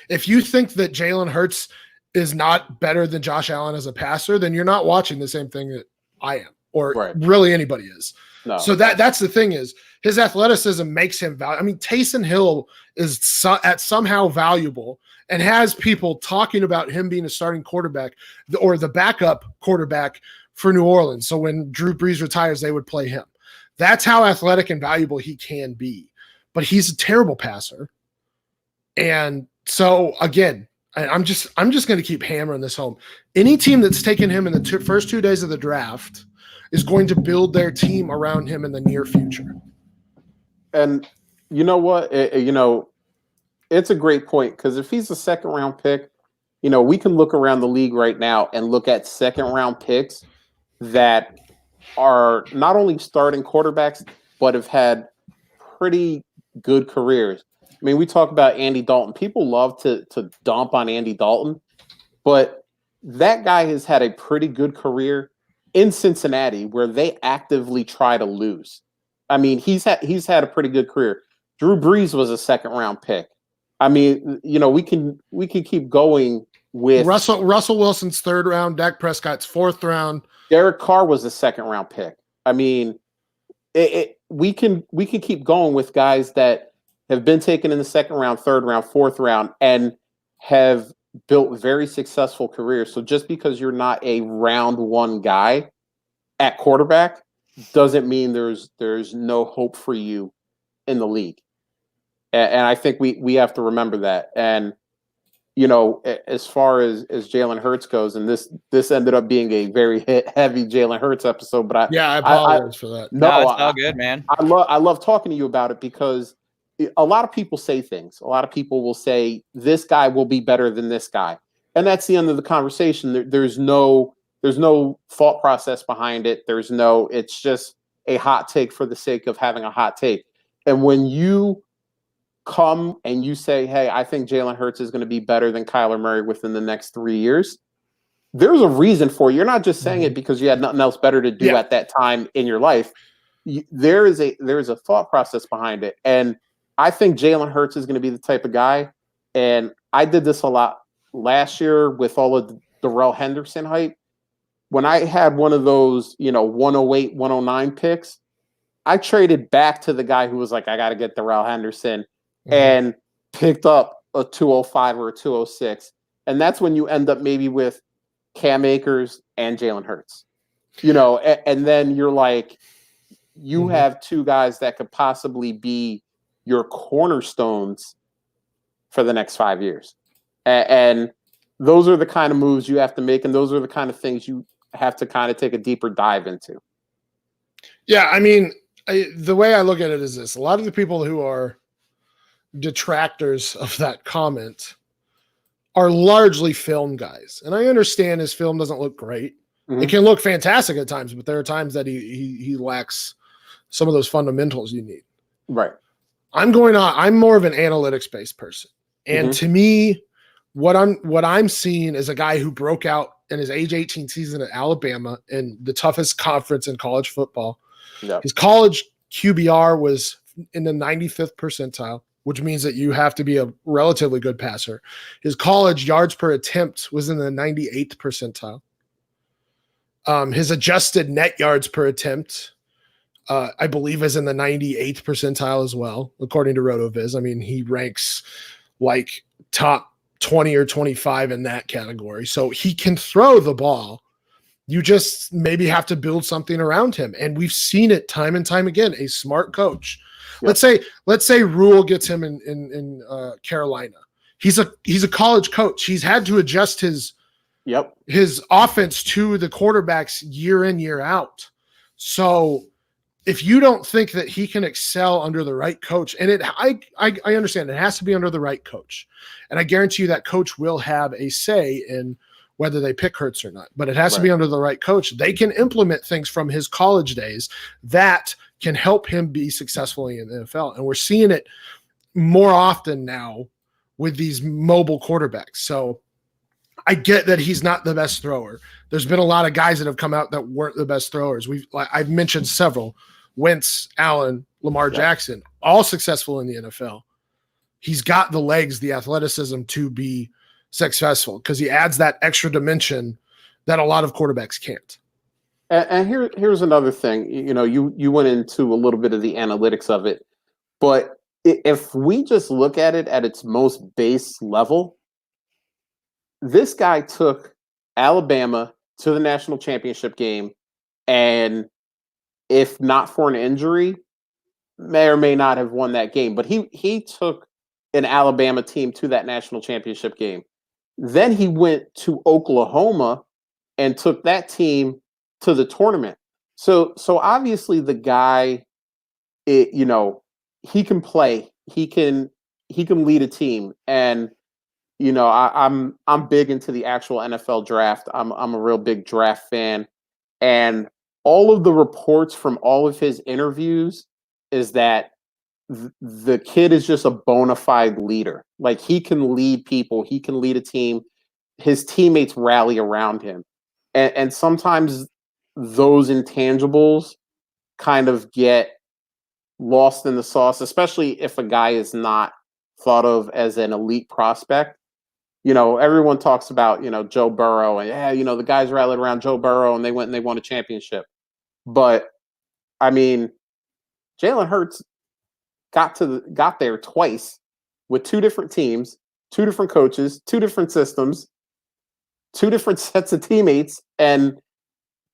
if you think that Jalen Hurts is not better than Josh Allen as a passer, then you're not watching the same thing that I am, or really anybody is. No. So that's the thing, is his athleticism makes him valuable. I mean, Taysom Hill is somehow valuable and has people talking about him being a starting quarterback or the backup quarterback for New Orleans. So when Drew Brees retires, they would play him. That's how athletic and valuable he can be. But he's a terrible passer. And so again, I'm just going to keep hammering this home. Any team that's taken him in the first 2 days of the draft is going to build their team around him in the near future. And you know what? It's a great point, because if he's a second round pick, we can look around the league right now and look at second round picks that are not only starting quarterbacks, but have had pretty good careers. I mean, we talk about Andy Dalton. People love to dump on Andy Dalton, but that guy has had a pretty good career in Cincinnati, where they actively try to lose. I mean, he's had a pretty good career. Drew Brees was a second round pick. I mean, we can keep going with Russell Wilson's 3rd round, Dak Prescott's 4th round. Derek Carr was a second round pick. I mean, we can keep going with guys that have been taken in the 2nd round, 3rd round, 4th round, and have built very successful careers. So just because you're not a round 1 guy at quarterback doesn't mean there's no hope for you in the league. And I think we have to remember that. And as far as Jalen Hurts goes, and this ended up being a very heavy Jalen Hurts episode, but I apologize for that. No, it's all good, man. I love talking to you about it, because a lot of people say things. A lot of people will say this guy will be better than this guy, and that's the end of the conversation. There's no thought process behind it. It's just a hot take for the sake of having a hot take. And when you come and you say, hey, I think Jalen Hurts is going to be better than Kyler Murray within the next 3 years, there's a reason for it. You're not just saying it because you had nothing else better to do at that time in your life. There is a thought process behind it. And I think Jalen Hurts is going to be the type of guy, and I did this a lot last year with all of the Darrell Henderson hype. When I had one of those, 108, 109 picks, I traded back to the guy who was like, I got to get Darrell Henderson, and picked up a 205 or a 206. And that's when you end up maybe with Cam Akers and Jalen Hurts, and then you're like, you have two guys that could possibly be your cornerstones for the next 5 years. And those are the kind of moves you have to make. And those are the kind of things you have to kind of take a deeper dive into. Yeah. I mean, the way I look at it is this: a lot of the people who are detractors of that comment are largely film guys. And I understand his film doesn't look great. It can look fantastic at times, but there are times that he lacks some of those fundamentals you need. Right. I'm more of an analytics based person. And to me, what I'm seeing is a guy who broke out in his age 18 season at Alabama in the toughest conference in college football. Yep. His college QBR was in the 95th percentile, which means that you have to be a relatively good passer. His college yards per attempt was in the 98th percentile. His adjusted net yards per attempt, I believe, is in the 98th percentile as well, according to RotoViz. I mean, he ranks like top 20 or 25 in that category. So he can throw the ball. You just maybe have to build something around him. And we've seen it time and time again. A smart coach. Yep. Let's say Rule gets him in Carolina. He's a college coach. He's had to adjust his offense to the quarterbacks year in, year out. So if you don't think that he can excel under the right coach, and I understand it has to be under the right coach, and I guarantee you that coach will have a say in whether they pick Hurts or not, but it has to be under the right coach. They can implement things from his college days that can help him be successfully in the NFL. And we're seeing it more often now with these mobile quarterbacks. So I get that he's not the best thrower. There's been a lot of guys that have come out that weren't the best throwers. I've mentioned several: Wentz, Allen, Lamar Jackson, all successful in the NFL. He's got the legs, the athleticism to be successful because he adds that extra dimension that a lot of quarterbacks can't. And here's another thing. You went into a little bit of the analytics of it, but if we just look at it at its most base level, this guy took Alabama to the national championship game, and if not for an injury, may or may not have won that game. But he took an Alabama team to that national championship game. Then he went to Oklahoma and took that team to the tournament. So obviously the guy, he can play. He can lead a team. And I'm big into the actual NFL draft. I'm a real big draft fan. And all of the reports from all of his interviews is that the kid is just a bona fide leader. Like, he can lead people. He can lead a team. His teammates rally around him. And sometimes those intangibles kind of get lost in the sauce, especially if a guy is not thought of as an elite prospect. Everyone talks about, Joe Burrow and the guys rallied around Joe Burrow and they went and they won a championship. But I mean, Jalen Hurts got there twice with two different teams, two different coaches, two different systems, two different sets of teammates, and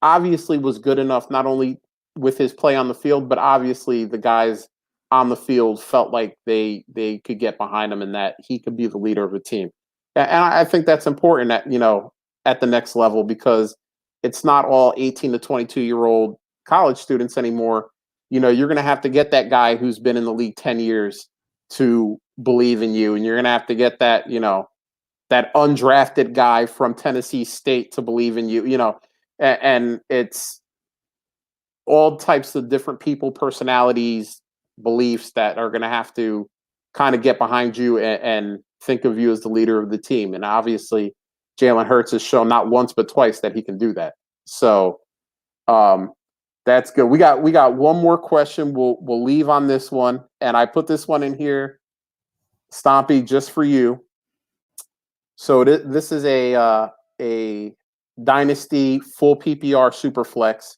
obviously was good enough not only with his play on the field, but obviously the guys on the field felt like they could get behind him and that he could be the leader of a team. And I think that's important at the next level, because it's not all 18 to 22-year-old college students anymore. You're going to have to get that guy who's been in the league 10 years to believe in you. And you're going to have to get that, that undrafted guy from Tennessee State to believe in you, and it's all types of different people, personalities, beliefs that are going to have to kind of get behind you and think of you as the leader of the team. And obviously Jalen Hurts has shown not once, but twice that he can do that. So, that's good. We got one more question. We'll leave on this one, and I put this one in here, Stompy, just for you. So this is a Dynasty full PPR SuperFlex.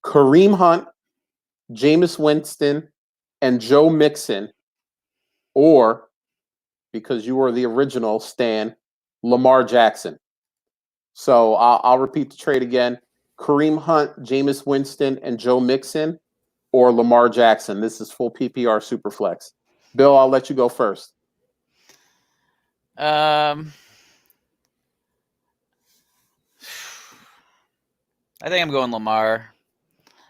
Kareem Hunt, Jameis Winston, and Joe Mixon, or, because you were the original, Stan, Lamar Jackson. So I'll repeat the trade again. Kareem Hunt, Jameis Winston, and Joe Mixon, or Lamar Jackson. This is full PPR SuperFlex. Bill, I'll let you go first. I think I'm going Lamar.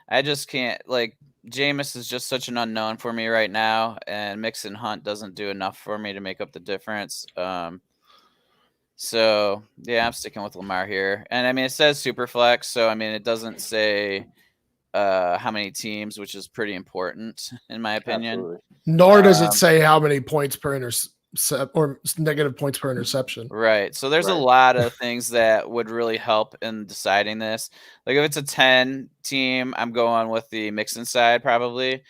I just can't, like, Jameis is just such an unknown for me right now, and Mixon Hunt doesn't do enough for me to make up the difference. So, yeah, I'm sticking with Lamar here. And, I mean, it says SuperFlex, so, I mean, it doesn't say how many teams, which is pretty important, in my opinion. Absolutely. Nor does it say how many points per or negative points per interception. Right. So there's a lot of things that would really help in deciding this. Like if it's a 10 team, I'm going with the Mixon side probably.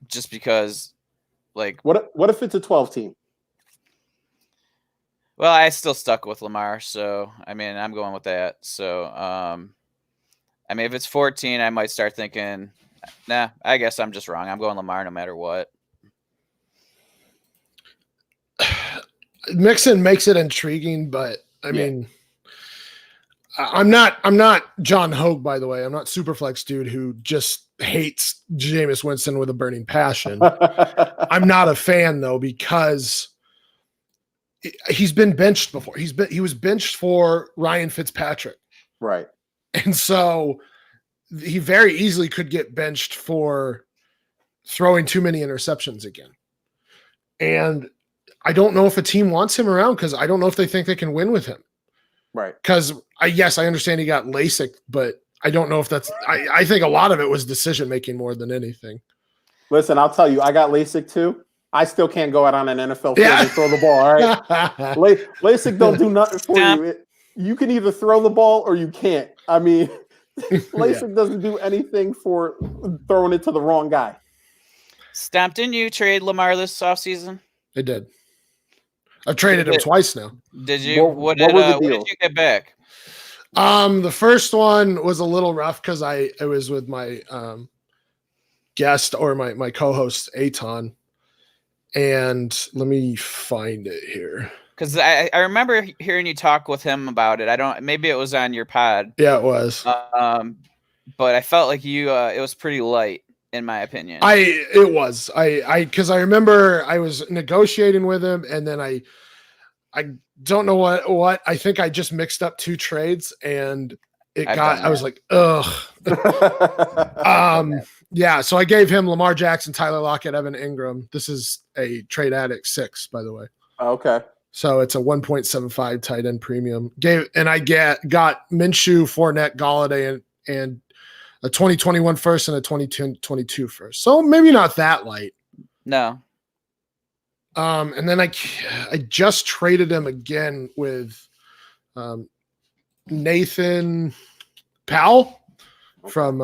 Just because like what if it's a 12 team? Well, I still stuck with Lamar, so I mean I'm going with that. So I mean if it's 14, I might start thinking, nah, I guess I'm just wrong. I'm going Lamar no matter what. Mixon makes it intriguing, but I mean, I'm not John Hogue, by the way. I'm not SuperFlex dude who just hates Jameis Winston with a burning passion. I'm not a fan though, because he's been benched before. He was benched for Ryan Fitzpatrick. Right. And so he very easily could get benched for throwing too many interceptions again. And I don't know if a team wants him around because I don't know if they think they can win with him. Right. Because I understand he got LASIK, but I don't know if that's I think a lot of it was decision making more than anything. Listen, I'll tell you, I got LASIK too. I still can't go out on an NFL field and throw the ball. All right. LASIK don't do nothing for you. You can either throw the ball or you can't. I mean, LASIK doesn't do anything for throwing it to the wrong guy. Stomp, didn't you trade Lamar this offseason? I did. I've traded him twice now. Did you? What did you get back? The first one was a little rough because I was with my guest or my co-host Aton, and let me find it here. Because I remember hearing you talk with him about it. Maybe it was on your pod. Yeah, it was. But I felt like it was pretty light, in my opinion. It was. Because I remember I was negotiating with him, and then I don't know what I think I just mixed up two trades, and I was like, ugh. Yeah. So I gave him Lamar Jackson, Tyler Lockett, Evan Ingram. This is a Trade Addict 6, by the way. Okay. So it's a 1.75 tight end premium. I got Minshew, Fournette, Galladay, and a 2021 first and a 2022 first. So maybe not that light. No. And then I just traded him again with Nathan Powell from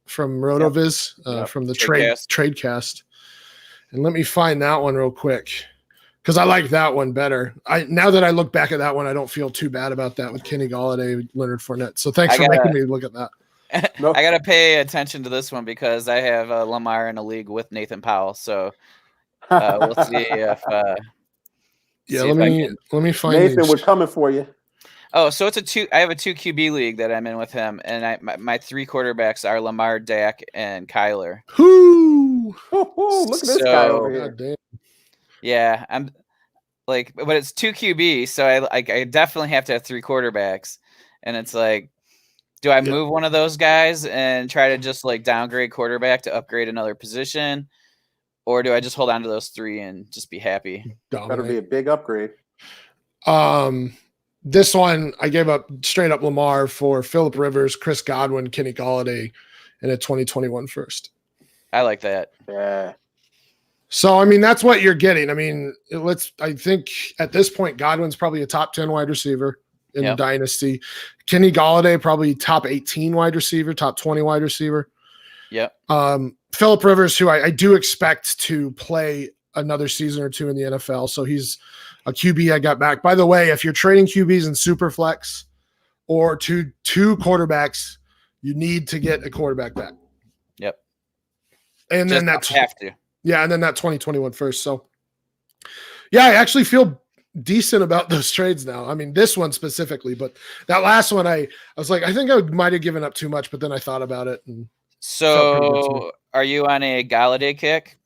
RotoViz, from the Tradecast. And let me find that one real quick, because I like that one better. Now that I look back at that one, I don't feel too bad about that with Kenny Galladay, Leonard Fournette. So thanks for making me look at that. I got to pay attention to this one because I have Lamar in a league with Nathan Powell. So we'll see if. Let me find Nathan. We're coming for you. Oh, so I have a 2 QB league that I'm in with him, and my 3 quarterbacks are Lamar, Dak, and Kyler. Whoo! Look at this guy over here. Damn. Yeah, I'm like, but it's 2 QB, so I definitely have to have 3 quarterbacks, and it's like, do I move one of those guys and try to just like downgrade quarterback to upgrade another position, or do I just hold on to those 3 and just be happy? Better be a big upgrade. This one I gave up straight up Lamar for Phillip Rivers, Chris Godwin, Kenny Galladay, and a 2021 first. I like that. Yeah. So, I mean, that's what you're getting. I mean, I think at this point, Godwin's probably a top 10 wide receiver in the Dynasty. Kenny Galladay, probably top 18 wide receiver, top 20 wide receiver. Yep. Phillip Rivers, who I do expect to play another season or 2 in the NFL. So he's a QB I got back. By the way, if you're trading QBs in SuperFlex or two quarterbacks, you need to get a quarterback back. Yep. And then have to. Yeah, and then that 2021 first. So, Yeah, I actually feel decent about those trades now. I mean, this one specifically, but that last one, I was like, I think I might have given up too much, but then I thought about it and felt pretty good to me. So, are you on a Galladay kick?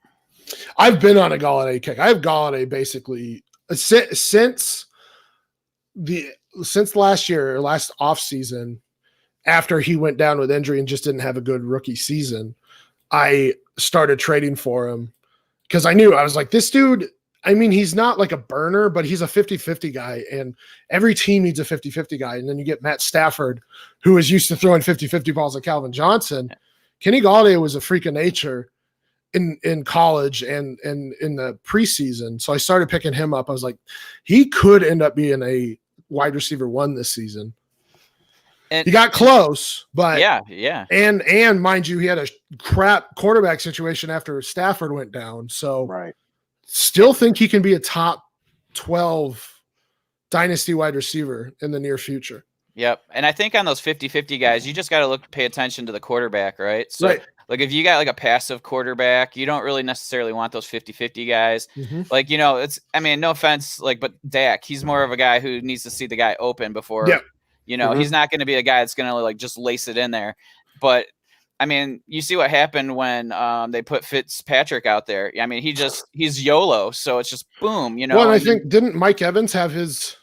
I've been on a Galladay kick. I have Galladay basically since last year, or last offseason, after he went down with injury and just didn't have a good rookie season. I started trading for him because I was like, this dude, I mean, he's not like a burner, but he's a 50-50 guy, and every team needs a 50-50 guy. And then you get Matt Stafford, who is used to throwing 50-50 balls at Calvin Johnson. Kenny Galladay was a freak of nature in college and in the preseason. So I started picking him up. I was like, he could end up being a wide receiver 1 this season. He got close, but yeah. And mind you, he had a crap quarterback situation after Stafford went down. So still think he can be a top 12 dynasty wide receiver in the near future. Yep. And I think on those 50-50 guys, you just got to pay attention to the quarterback, right? So like if you got like a passive quarterback, you don't really necessarily want those 50-50 guys. Like, you know, no offense, like, but Dak, he's more of a guy who needs to see the guy open before, you know, he's not going to be a guy that's going to like just lace it in there. But I mean, you see what happened when they put Fitzpatrick out there. I mean, he's YOLO. So it's just boom, you know. Well, and I think, didn't Mike Evans have his...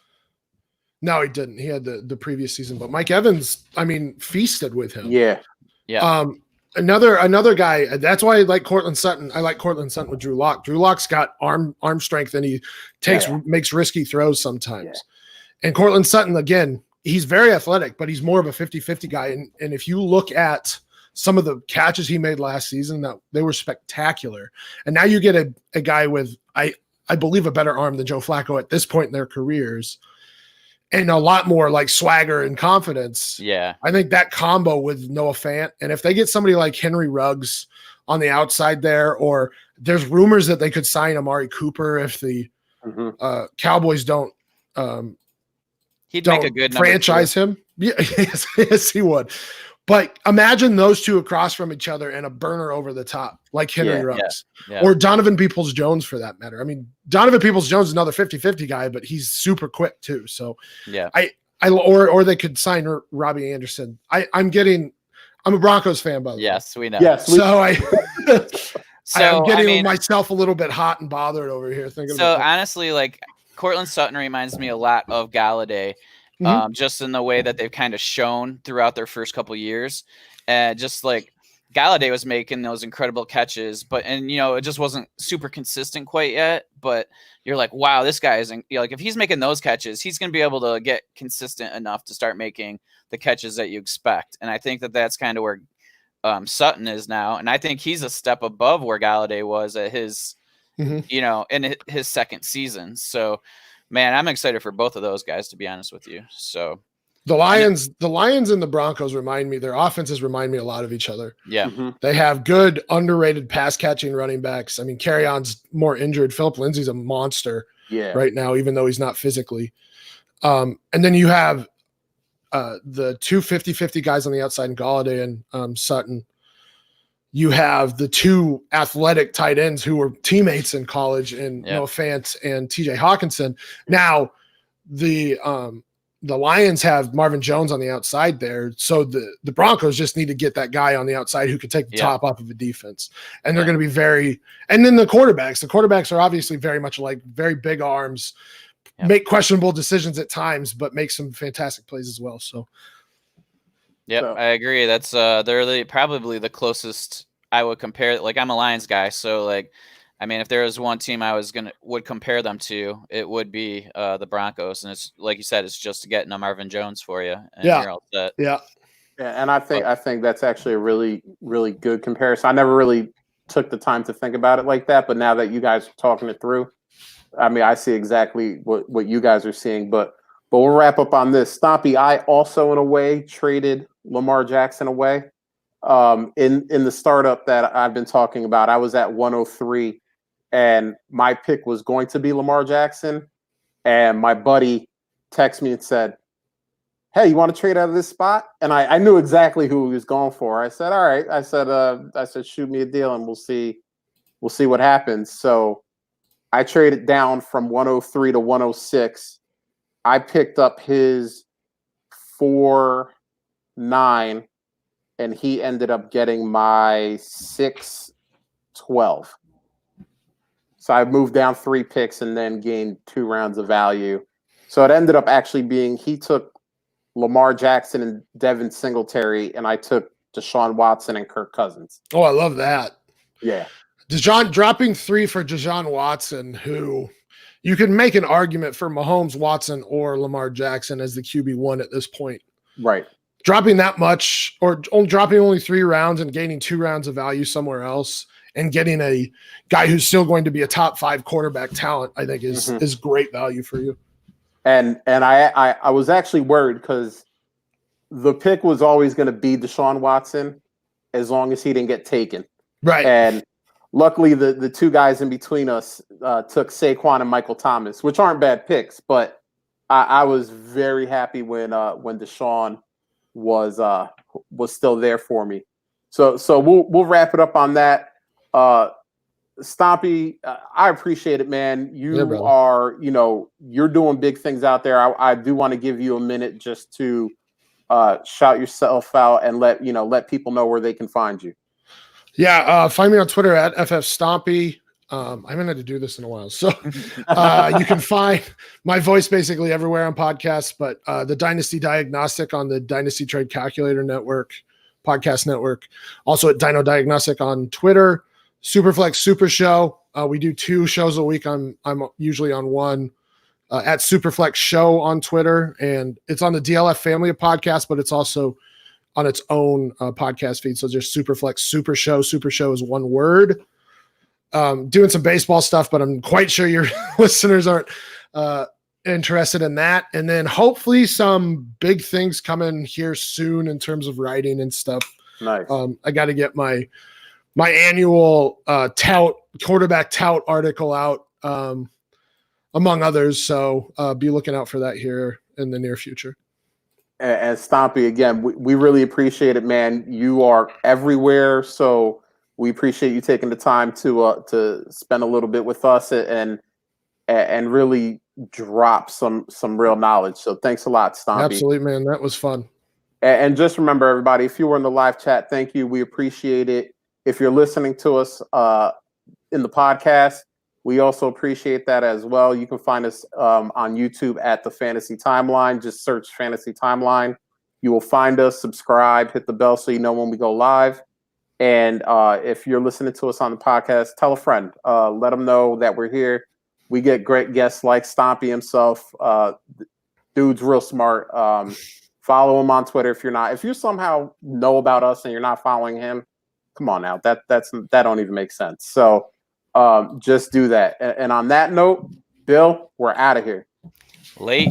No, he didn't. He had the previous season, but Mike Evans, I mean, feasted with him. Yeah. Another guy. That's why I like Cortland Sutton. I like Cortland Sutton with Drew Lock. Drew Lock's got arm strength, and he makes risky throws sometimes. Yeah. And Cortland Sutton, again, he's very athletic, but he's more of a 50-50 guy. And if you look at some of the catches he made last season, that they were spectacular. And now you get a guy with, I believe, a better arm than Joe Flacco at this point in their careers. And a lot more like swagger and confidence. Yeah. I think that combo with Noah Fant, and if they get somebody like Henry Ruggs on the outside there, or there's rumors that they could sign Amari Cooper if the Cowboys don't he'd make a good franchise him. Yeah, yes, he would. But imagine those two across from each other and a burner over the top, like Henry Ruggs or Donovan Peoples-Jones for that matter. I mean, Donovan Peoples-Jones is another 50-50 guy, but he's super quick too. So or they could sign Robbie Anderson. I'm a Broncos fan, by the way. Yes, we know. Yes, I'm getting myself a little bit hot and bothered over here thinking. So honestly, like Cortland Sutton reminds me a lot of Galladay. Just in the way that they've kind of shown throughout their first couple years. And just like Galladay was making those incredible catches, and you know, it just wasn't super consistent quite yet, but you're like, wow, this guy isn't, you know, like if he's making those catches, he's going to be able to get consistent enough to start making the catches that you expect. And I think that that's kind of where Sutton is now. And I think he's a step above where Galladay was at his, you know, in his second season. So, man, I'm excited for both of those guys, to be honest with you. So the Lions and the Broncos their offenses remind me a lot of each other. Yeah. They have good, underrated pass catching running backs. I mean, Carrion's more injured. Philip Lindsay's a monster right now, even though he's not physically. And then you have the two 50-50 guys on the outside in Galladay and Sutton. You have the two athletic tight ends who were teammates in college in Noah Fant and TJ Hawkinson. Now the Lions have Marvin Jones on the outside there. So the Broncos just need to get that guy on the outside who can take the top off of a defense. And they're going to be and then the quarterbacks are obviously very much like very big arms, make questionable decisions at times, but make some fantastic plays as well. So. Yep, I agree. That's they're probably the closest I would compare. Like I'm a Lions guy, so like, I mean, if there was one team I would compare them to, it would be the Broncos. And it's like you said, it's just getting a Marvin Jones for you, and you're all set. Yeah, and I think that's actually a really, really good comparison. I never really took the time to think about it like that, but now that you guys are talking it through, I mean, I see exactly what you guys are seeing. But we'll wrap up on this. Stompy, I also in a way traded Lamar Jackson away. In the startup that I've been talking about, I was at 103 and my pick was going to be Lamar Jackson. And my buddy texted me and said, hey, you want to trade out of this spot? And I knew exactly who he was going for. I said, all right. I said, shoot me a deal and we'll see what happens. So I traded down from 103 to 106. I picked up his 4.9, and he ended up getting my 6.12. So I moved down 3 picks and then gained 2 rounds of value. So it ended up actually being, he took Lamar Jackson and Devin Singletary, and I took Deshaun Watson and Kirk Cousins. Oh, I love that. Yeah. Dropping 3 for Deshaun Watson, who you can make an argument for Mahomes, Watson, or Lamar Jackson as the QB1 at this point. Right. Dropping that much, or dropping only 3 rounds and gaining 2 rounds of value somewhere else, and getting a guy who's still going to be a top 5 quarterback talent, I think is great value for you. And I was actually worried because the pick was always going to be Deshaun Watson as long as he didn't get taken. Right. And luckily the 2 guys in between us took Saquon and Michael Thomas, which aren't bad picks, but I was very happy when Deshaun was still there for me. So we'll wrap it up on that. Stompy, I appreciate it, man. You are, you're doing big things out there. I do want to give you a minute just to shout yourself out and let people know where they can find you. Yeah, find me on Twitter at FFStompy. I haven't had to do this in a while, so you can find my voice basically everywhere on podcasts, but the Dynasty Diagnostic on the Dynasty Trade Calculator Network, podcast network. Also at Dino Diagnostic on Twitter. SuperFlex SuperShow. We do 2 shows a week. I'm usually on one at SuperFlex Show on Twitter, and it's on the DLF family of podcasts, but it's also on its own podcast feed. So just SuperFlex SuperShow. SuperShow is one word. Doing some baseball stuff, but I'm quite sure your listeners aren't interested in that. And then hopefully some big things coming here soon in terms of writing and stuff. Nice. I got to get my annual quarterback tout article out, among others. So be looking out for that here in the near future. And Stompy, again, we really appreciate it, man. You are everywhere, so we appreciate you taking the time to spend a little bit with us and really drop some real knowledge. So thanks a lot, Stompy. Absolutely, man. That was fun. And just remember, everybody, if you were in the live chat, thank you. We appreciate it. If you're listening to us in the podcast, we also appreciate that as well. You can find us on YouTube at the Fantasy Timeline. Just search Fantasy Timeline. You will find us, subscribe, hit the bell so you know when we go live. And if you're listening to us on the podcast, tell a friend. Let them know that we're here. We get great guests like Stompy himself. Dude's real smart. Follow him on Twitter if you're not. If you somehow know about us and you're not following him, come on now. That don't even make sense. So just do that. And on that note, Bill, we're out of here. Late.